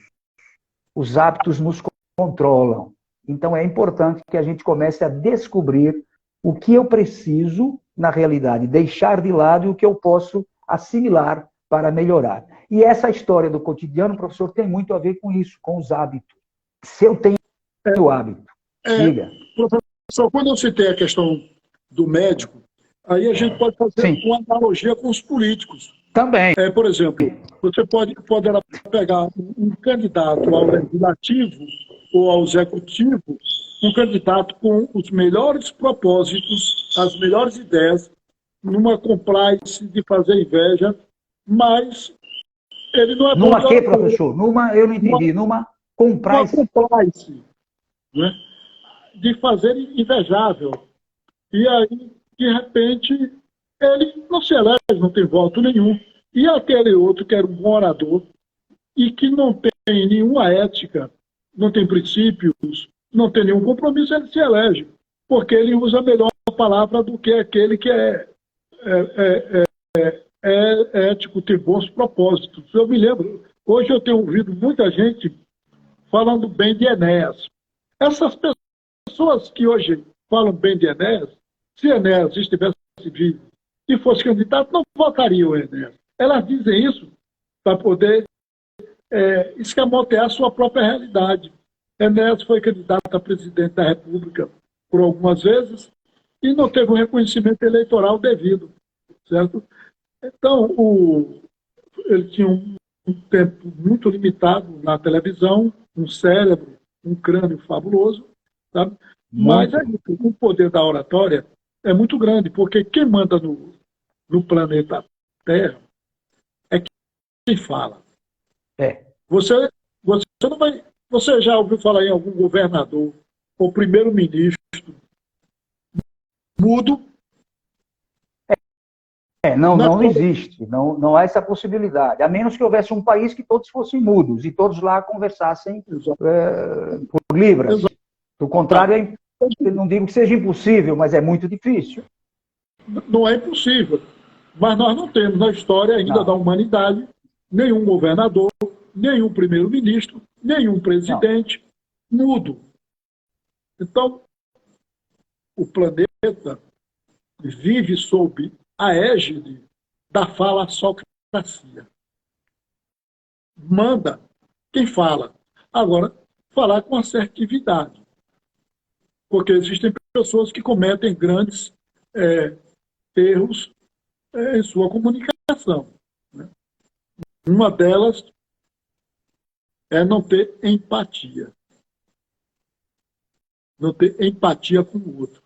Os hábitos nos controlam. Então, é importante que a gente comece a descobrir o que eu preciso, na realidade, deixar de lado e o que eu posso assimilar para melhorar. E essa história do cotidiano, professor, tem muito a ver com isso, com os hábitos. Se eu tenho o hábito, diga. Professor, quando eu citei a questão do médico, aí a gente pode fazer uma analogia com os políticos. Também. Por exemplo, você poderá pegar um candidato ao legislativo ou ao executivo, um candidato com os melhores propósitos, as melhores ideias, numa compliance de fazer inveja, mas ele não é... Numa quê, professor? Eu não entendi. Numa compliance. Uma compliance, né? De fazer invejável. E aí, de repente, ele não se elege, não tem voto nenhum. E aquele outro que era um bom orador e que não tem nenhuma ética, não tem princípios, não tem nenhum compromisso, ele se elege. Porque ele usa a melhor palavra do que aquele que é ético, tem bons propósitos. Eu me lembro, hoje eu tenho ouvido muita gente falando bem de Enéas. Essas pessoas que hoje falam bem de Enéas, se Enéas estivesse vivo e fosse candidato, não votariam Enéas. Elas dizem isso para poder escamotear a sua própria realidade. Enéas foi candidato a presidente da República por algumas vezes e não teve um reconhecimento eleitoral devido, certo? Então, ele tinha um tempo muito limitado na televisão, um cérebro, um crânio fabuloso, sabe? Mas o poder da oratória é muito grande, porque quem manda no planeta Terra é quem fala. Você não vai... Você já ouviu falar em algum governador ou primeiro-ministro mudo? Não existe. Não há essa possibilidade. A menos que houvesse um país que todos fossem mudos e todos lá conversassem por libras. Exato. Do contrário, eu não digo que seja impossível, mas é muito difícil. Não é impossível. Mas nós não temos na história ainda da humanidade nenhum governador, nenhum primeiro-ministro, nenhum presidente mudo. Então, o planeta vive sob a égide da falassocracia. Manda quem fala. Agora, falar com assertividade. Porque existem pessoas que cometem grandes erros em sua comunicação. Né? Uma delas é não ter empatia. Não ter empatia com o outro.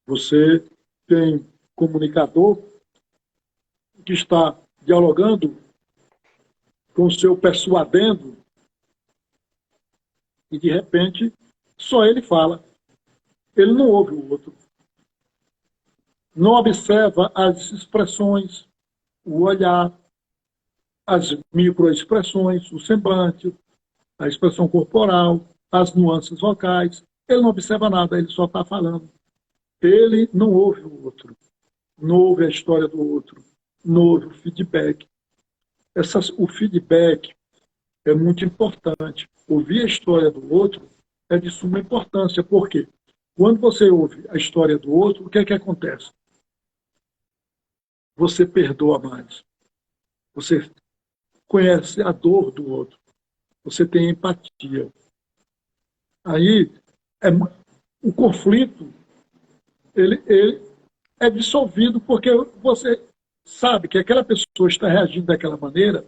Você tem comunicador que está dialogando com o seu persuadendo e, de repente, só ele fala. Ele não ouve o outro. Não observa as expressões, o olhar, as microexpressões, o semblante, a expressão corporal, as nuances vocais. Ele não observa nada, ele só está falando. Ele não ouve o outro, não ouve a história do outro, não ouve o feedback. O feedback é muito importante. Ouvir a história do outro é de suma importância. Por quê? Quando você ouve a história do outro, o que é que acontece? Você perdoa mais. Você conhece a dor do outro. Você tem empatia. Aí, o conflito ele é dissolvido porque você sabe que aquela pessoa está reagindo daquela maneira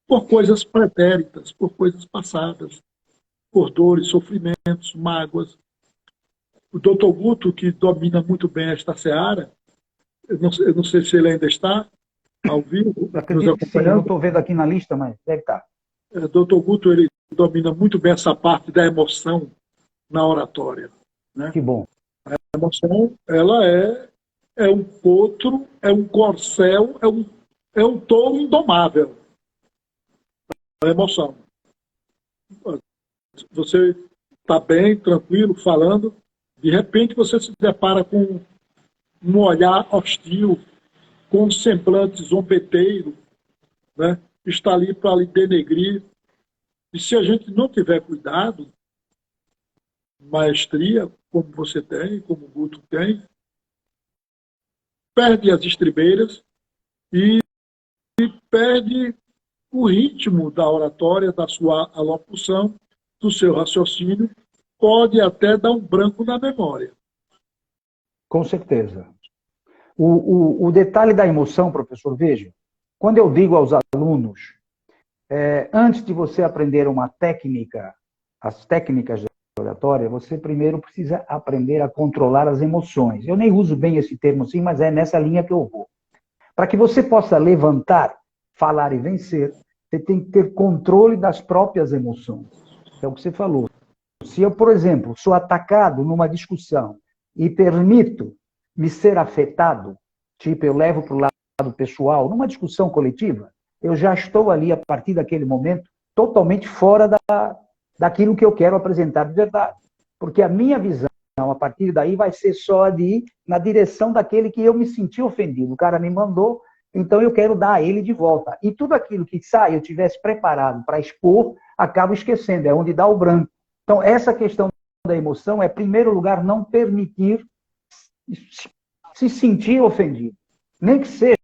por coisas pretéritas, por coisas passadas, por dores, sofrimentos, mágoas. O Dr. Guto, que domina muito bem esta seara, eu não sei se ele ainda está ao vivo. Acredito que sim, eu não estou vendo aqui na lista, mas deve estar. Dr. Guto, ele domina muito bem essa parte da emoção na oratória. Né? Que bom. A emoção, ela é é um potro, é um corcel, é um touro indomável. A emoção. Você está bem, tranquilo, falando, de repente você se depara com um olhar hostil, com um semblante zombeteiro, né? Está ali para lhe denegrir. E se a gente não tiver cuidado, maestria, como você tem, como o Guto tem, perde as estribeiras e perde o ritmo da oratória, da sua alocução, do seu raciocínio, pode até dar um branco na memória. Com certeza. O detalhe da emoção, professor, veja, quando eu digo aos alunos, antes de você aprender uma técnica, as técnicas de oratória, você primeiro precisa aprender a controlar as emoções. Eu nem uso bem esse termo assim, mas é nessa linha que eu vou. Para que você possa levantar, falar e vencer, você tem que ter controle das próprias emoções. É o que você falou. Se eu, por exemplo, sou atacado numa discussão e permito me ser afetado, tipo, eu levo para o lado pessoal, numa discussão coletiva, eu já estou ali, a partir daquele momento, totalmente fora daquilo que eu quero apresentar de verdade. Porque a minha visão, a partir daí, vai ser só de ir na direção daquele que eu me senti ofendido. O cara me mandou, então eu quero dar a ele de volta. E tudo aquilo que sai, eu tivesse preparado para expor, acabo esquecendo, é onde dá o branco. Então, essa questão da emoção é, em primeiro lugar, não permitir se sentir ofendido. Nem que seja,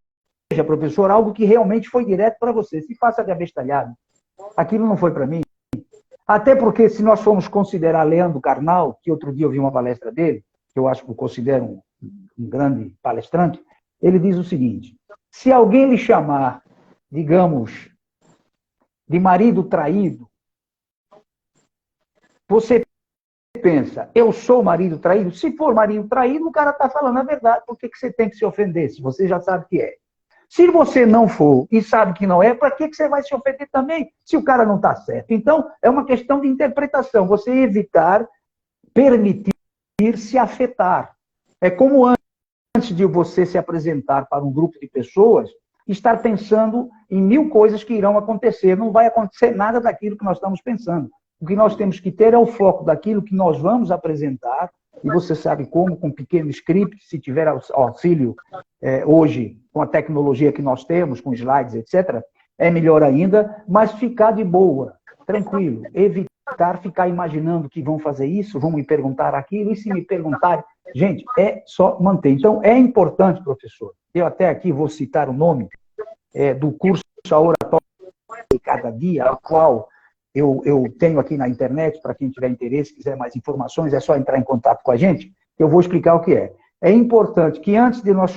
professor, algo que realmente foi direto para você. Se passa de abestalhado. Aquilo não foi para mim. Até porque, se nós formos considerar Leandro Carnal, que outro dia eu vi uma palestra dele, que eu acho que eu considero um grande palestrante, ele diz o seguinte: se alguém lhe chamar, digamos, de marido traído, você pensa, eu sou marido traído? Se for marido traído, o cara está falando a verdade. Por que você tem que se ofender, se você já sabe que é? Se você não for e sabe que não é, para que você vai se ofender também, se o cara não está certo? Então, é uma questão de interpretação. Você evitar, permitir se afetar. É como antes de você se apresentar para um grupo de pessoas, estar pensando em 1000 coisas que irão acontecer. Não vai acontecer nada daquilo que nós estamos pensando. O que nós temos que ter é o foco daquilo que nós vamos apresentar, e você sabe como, com pequeno script, se tiver auxílio hoje, com a tecnologia que nós temos, com slides, etc., é melhor ainda, mas ficar de boa, tranquilo, evitar ficar imaginando que vão fazer isso, vão me perguntar aquilo, e se me perguntarem, gente, é só manter. Então, é importante, professor, eu até aqui vou citar o nome do curso A Oratória de Cada Dia, ao qual eu tenho aqui na internet, para quem tiver interesse, quiser mais informações, é só entrar em contato com a gente, eu vou explicar o que é. É importante que antes de nós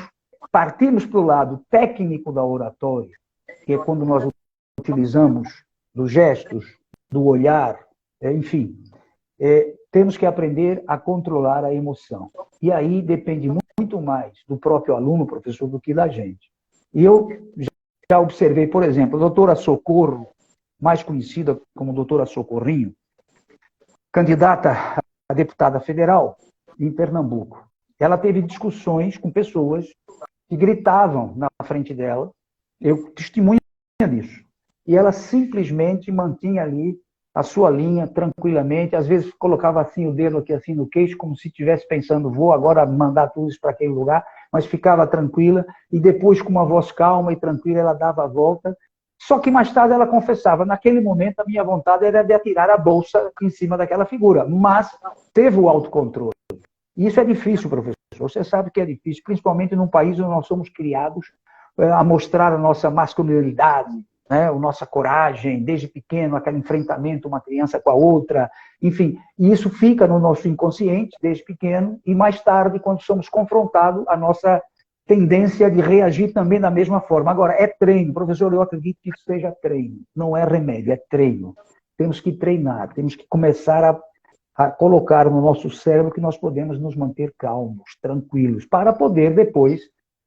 partirmos para o lado técnico da oratória, que é quando nós utilizamos dos gestos, do olhar, enfim, temos que aprender a controlar a emoção. E aí depende muito mais do próprio aluno, professor, do que da gente. E eu já observei, por exemplo, a doutora Socorro, mais conhecida como doutora Socorrinho, candidata a deputada federal em Pernambuco. Ela teve discussões com pessoas que gritavam na frente dela, eu testemunho disso. E ela simplesmente mantinha ali a sua linha tranquilamente, às vezes colocava assim o dedo aqui assim no queixo, como se estivesse pensando, vou agora mandar tudo isso para aquele lugar, mas ficava tranquila, e depois com uma voz calma e tranquila ela dava a volta. Só que mais tarde ela confessava, naquele momento a minha vontade era de atirar a bolsa em cima daquela figura, mas teve o autocontrole. E isso é difícil, professor, você sabe que é difícil, principalmente num país onde nós somos criados a mostrar a nossa masculinidade, né, a nossa coragem, desde pequeno, aquele enfrentamento, uma criança com a outra, enfim, e isso fica no nosso inconsciente, desde pequeno, e mais tarde, quando somos confrontados, a nossa tendência de reagir também da mesma forma. Agora, é treino, professor, eu acredito que isso seja treino, não é remédio, é treino. Temos que treinar, temos que começar a colocar no nosso cérebro que nós podemos nos manter calmos, tranquilos, para poder depois,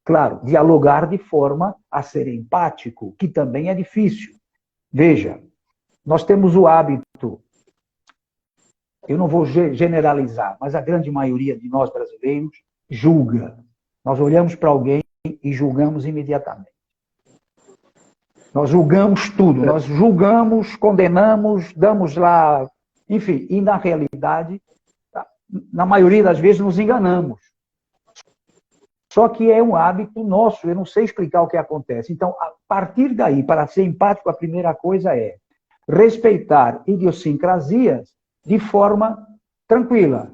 claro, dialogar de forma a ser empático, que também é difícil. Veja, nós temos o hábito, eu não vou generalizar, mas a grande maioria de nós brasileiros julga. Nós olhamos para alguém e julgamos imediatamente. Nós julgamos tudo, nós julgamos, condenamos, damos lá, enfim, e na realidade, na maioria das vezes nos enganamos. Só que é um hábito nosso, eu não sei explicar o que acontece. Então, a partir daí, para ser empático, a primeira coisa é respeitar idiosincrasias de forma tranquila.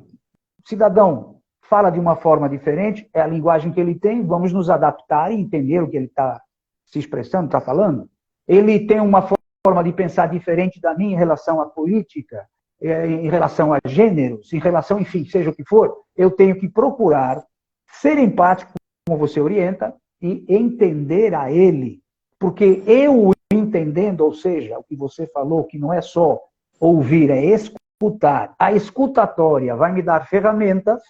O cidadão fala de uma forma diferente, é a linguagem que ele tem, vamos nos adaptar e entender o que ele está se expressando, está falando. Ele tem uma forma de pensar diferente da minha em relação à política, em relação a gêneros, em relação, enfim, seja o que for. Eu tenho que procurar ser empático, como você orienta, e entender a ele. Porque eu entendendo, ou seja, o que você falou, que não é só ouvir, é escutar. A escutatória vai me dar ferramentas,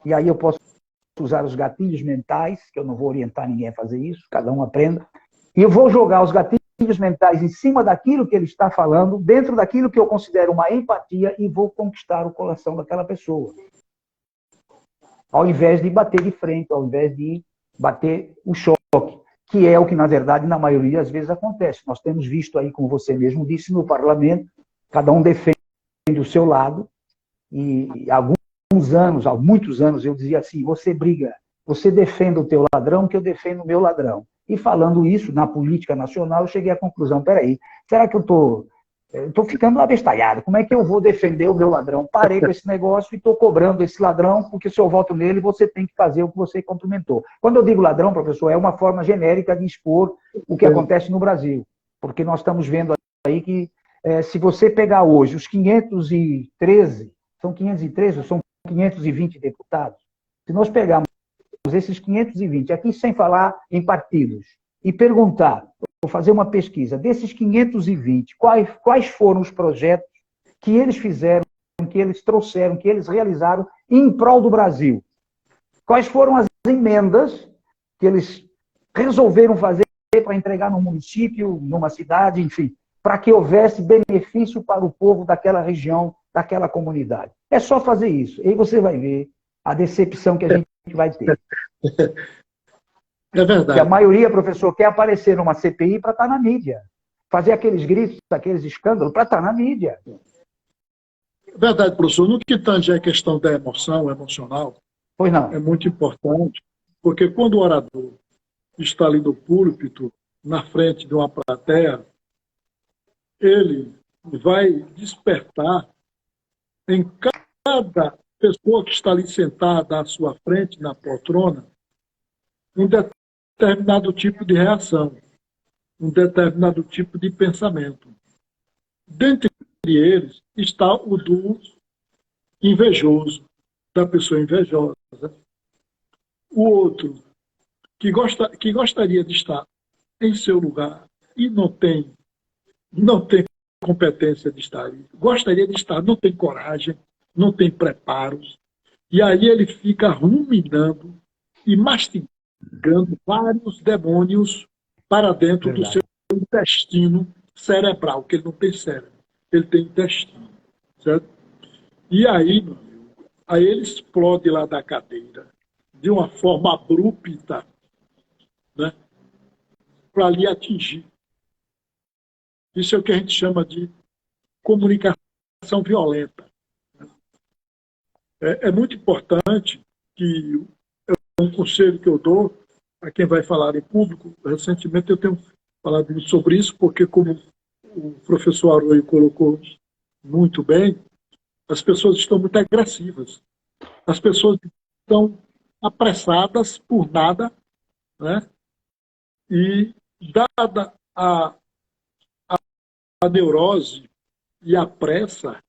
e aí eu posso usar os gatilhos mentais, que eu não vou orientar ninguém a fazer isso, cada um aprenda, e eu vou jogar os gatilhos mentais em cima daquilo que ele está falando, dentro daquilo que eu considero uma empatia, e vou conquistar o coração daquela pessoa. Ao invés de bater de frente, ao invés de bater o choque, que é o que, na verdade, na maioria das vezes acontece. Nós temos visto aí, como você mesmo disse, no parlamento, cada um defende o seu lado, e há muitos anos, eu dizia assim, você briga, você defende o teu ladrão, que eu defendo o meu ladrão. E falando isso, na política nacional, eu cheguei à conclusão, peraí, será que eu estou ficando abestalhado? Como é que eu vou defender o meu ladrão? Parei com esse negócio e estou cobrando esse ladrão, porque se eu voto nele, você tem que fazer o que você cumprimentou. Quando eu digo ladrão, professor, é uma forma genérica de expor o que acontece no Brasil. Porque nós estamos vendo aí que, se você pegar hoje os 513, são 513 ou são 520 deputados, se nós pegarmos esses 520, aqui sem falar em partidos, e perguntar, vou fazer uma pesquisa, desses 520, quais foram os projetos que eles fizeram, que eles trouxeram, que eles realizaram em prol do Brasil? Quais foram as emendas que eles resolveram fazer para entregar num município, numa cidade, enfim, para que houvesse benefício para o povo daquela região, daquela comunidade? É só fazer isso. E aí você vai ver a decepção que a gente vai ter. É verdade. Porque a maioria, professor, quer aparecer numa CPI para estar na mídia. Fazer aqueles gritos, aqueles escândalos para estar na mídia. É verdade, professor. No que tange a questão da emoção, emocional, Pois não. é muito importante, porque quando o orador está ali no púlpito, na frente de uma plateia, ele vai despertar em cada pessoa que está ali sentada à sua frente, na poltrona, um determinado tipo de reação, um determinado tipo de pensamento. Dentre eles está o do invejoso, da pessoa invejosa. O outro, que gostaria de estar em seu lugar e não tem competência de estar ali. Gostaria de estar, não tem coragem, não tem preparos. E aí ele fica ruminando e mastigando vários demônios para dentro do seu intestino cerebral, que ele não tem cérebro, ele tem intestino. Certo? E aí, meu amigo, aí ele explode lá da cadeira de uma forma abrupta, né, para lhe atingir. Isso é o que a gente chama de comunicação violenta. É muito importante que um conselho que eu dou a quem vai falar em público. Recentemente eu tenho falado sobre isso, porque como o professor Arroio colocou muito bem, as pessoas estão muito agressivas. As pessoas estão apressadas por nada, né? E dada a neurose e a pressa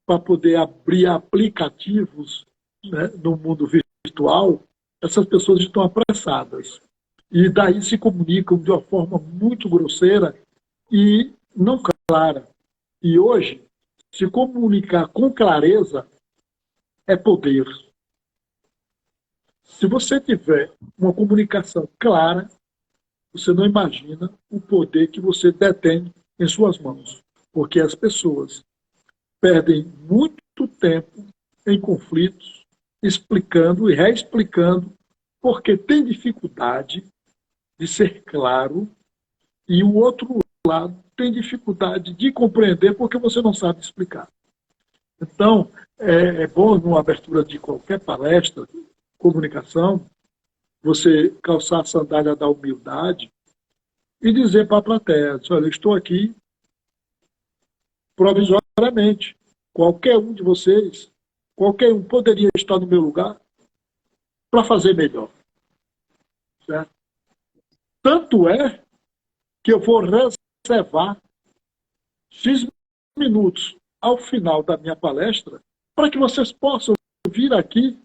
para poder abrir aplicativos, né, no mundo virtual, essas pessoas estão apressadas. E daí se comunicam de uma forma muito grosseira e não clara. E hoje, se comunicar com clareza é poder. Se você tiver uma comunicação clara, você não imagina o poder que você detém em suas mãos. Porque as pessoas perdem muito tempo em conflitos, explicando e reexplicando porque tem dificuldade de ser claro e o outro lado tem dificuldade de compreender porque você não sabe explicar. Então, é bom, numa abertura de qualquer palestra, comunicação, você calçar a sandália da humildade e dizer para a plateia, olha, eu estou aqui provisoriamente. Qualquer um de vocês, qualquer um poderia estar no meu lugar para fazer melhor. Certo? Tanto é que eu vou reservar X minutos ao final da minha palestra para que vocês possam vir aqui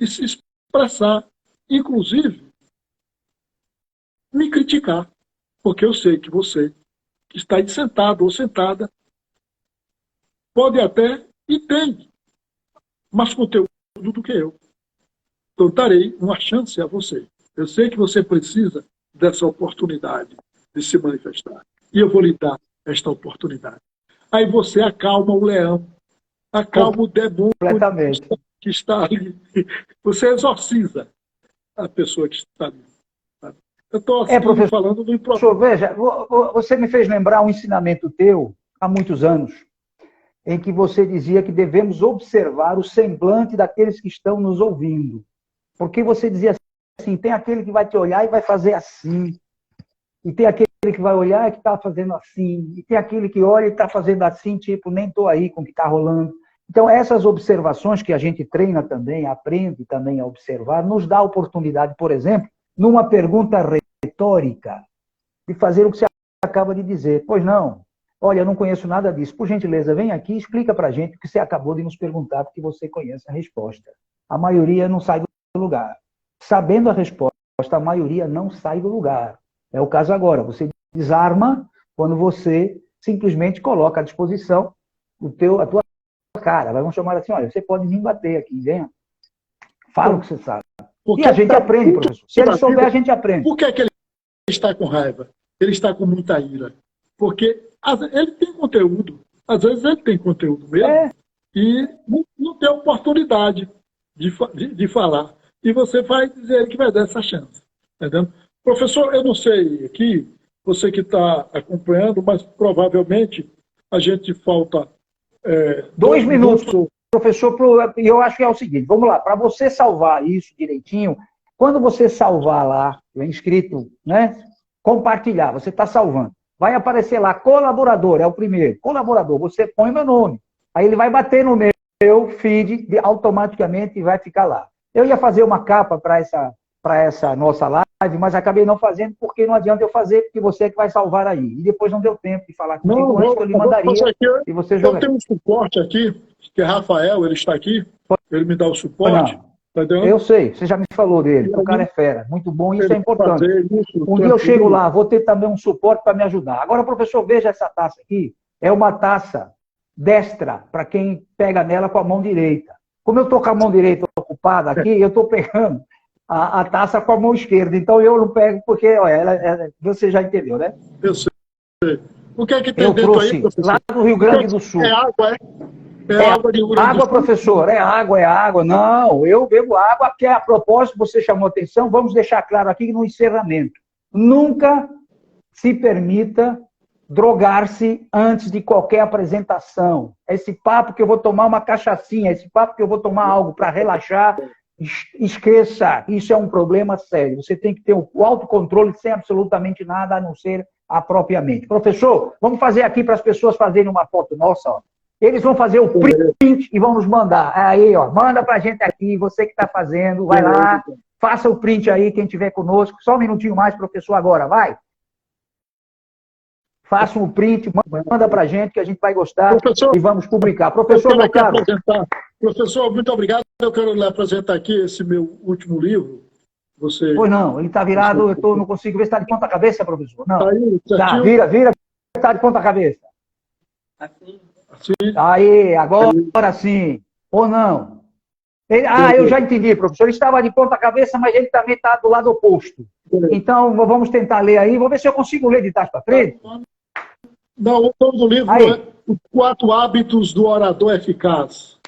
e se expressar, inclusive me criticar, porque eu sei que você que está aí sentado ou sentada pode até e tem mais conteúdo do que eu. Então darei uma chance a você. Eu sei que você precisa dessa oportunidade de se manifestar. E eu vou lhe dar esta oportunidade. Aí você acalma o leão, acalma o demônio que está ali. Você exorciza a pessoa que está ali. Eu estou assim, professor, falando do professor, veja, você me fez lembrar um ensinamento teu, há muitos anos, em que você dizia que devemos observar o semblante daqueles que estão nos ouvindo. Porque você dizia assim, tem aquele que vai te olhar e vai fazer assim, e tem aquele que vai olhar e que está fazendo assim, e tem aquele que olha e está fazendo assim, tipo, nem estou aí com o que está rolando. Então, essas observações que a gente treina também, aprende também a observar, nos dá a oportunidade, por exemplo, numa pergunta retórica, de fazer o que você acaba de dizer. Pois não, olha, eu não conheço nada disso. Por gentileza, vem aqui e explica para a gente o que você acabou de nos perguntar, porque você conhece a resposta. A maioria não sai do lugar. Sabendo a resposta, a maioria não sai do lugar. É o caso agora. Você desarma quando você simplesmente coloca à disposição a tua cara. Vamos chamar assim, olha, você pode vir bater aqui, venha. Fala o que você sabe. E a gente aprende, professor. Se ele souber, a gente aprende. Por que ele está com raiva? Ele está com muita ira. Porque ele tem conteúdo. Às vezes ele tem conteúdo mesmo. E não tem oportunidade de falar. E você vai dizer que vai dar essa chance. Entendeu? Professor, eu não sei aqui, você que está acompanhando, mas provavelmente a gente falta... 2 minutos, professor, e eu acho que é o seguinte, vamos lá, para você salvar isso direitinho, quando você salvar lá, vem escrito, né, compartilhar, você está salvando, vai aparecer lá, colaborador, é o primeiro, colaborador, você põe meu nome, aí ele vai bater no meu feed automaticamente e vai ficar lá. Eu ia fazer uma capa para essa nossa live, mas acabei não fazendo, porque não adianta eu fazer, porque você é que vai salvar aí. E depois não deu tempo de falar comigo antes, que eu lhe mandaria e você joga. Eu tenho um suporte aqui, que é Rafael, ele está aqui, ele me dá o suporte. Eu sei, você já me falou dele, o cara é fera, muito bom, isso é importante. Um dia eu chego lá, vou ter também um suporte para me ajudar. Agora, professor, veja essa taça aqui, é uma taça destra, para quem pega nela com a mão direita. Como eu estou com a mão direita ocupada aqui, eu estou pegando a taça com a mão esquerda. Então eu não pego porque, olha, você já entendeu, né? Eu sei. O que é que tem dentro aí, professor? Lá do Rio Grande do Sul. É água, é água de Rio Grande do Sul. Água, professor, é água. Não, eu bebo água, porque a propósito, você chamou atenção, vamos deixar claro aqui no encerramento. Nunca se permita drogar-se antes de qualquer apresentação. Esse papo que eu vou tomar uma cachaçinha, esse papo que eu vou tomar algo para relaxar, esqueça, isso é um problema sério. Você tem que ter o autocontrole sem absolutamente nada a não ser a própria mente. Professor, vamos fazer aqui para as pessoas fazerem uma foto nossa. Ó. Eles vão fazer o print e vão nos mandar. Aí, ó, manda para a gente aqui, você que está fazendo, vai lá, faça o print aí, quem estiver conosco. Só um minutinho mais, professor, agora, vai. Faça um print, manda para a gente, que a gente vai gostar, professor, e vamos publicar. Professor, meu caro. Professor, muito obrigado. Eu quero lhe apresentar aqui esse meu último livro. Você... Pois não, ele está virado, não consigo ver se está de ponta cabeça, professor. Não. Tá aí, tá, vira, está de ponta cabeça. Assim. Aí, agora sim. Ou não? Eu já entendi, professor. Ele estava de ponta cabeça, mas ele também está do lado oposto. Então, vamos tentar ler aí. Vou ver se eu consigo ler de trás para frente. Não, o nome do livro é Os 4 Hábitos do Orador Eficaz.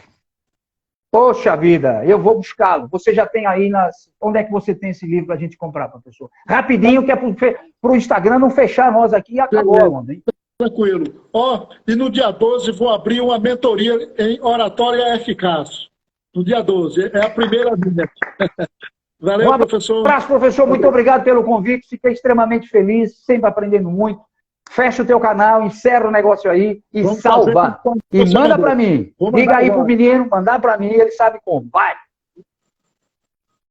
Poxa vida, eu vou buscá-lo. Você já tem aí nas... Onde é que você tem esse livro para a gente comprar, professor? Rapidinho, que é para o Instagram não fechar nós aqui e acabou a onda, hein? Tranquilo. E no dia 12 vou abrir uma mentoria em oratória eficaz. No dia 12. É a primeira minha. Valeu, professor. Um abraço, professor. Muito obrigado pelo convite. Fiquei extremamente feliz, sempre aprendendo muito. Fecha o teu canal, encerra o negócio aí e salva. E manda para mim. Liga aí pro menino, mandar para mim, ele sabe como. Vai!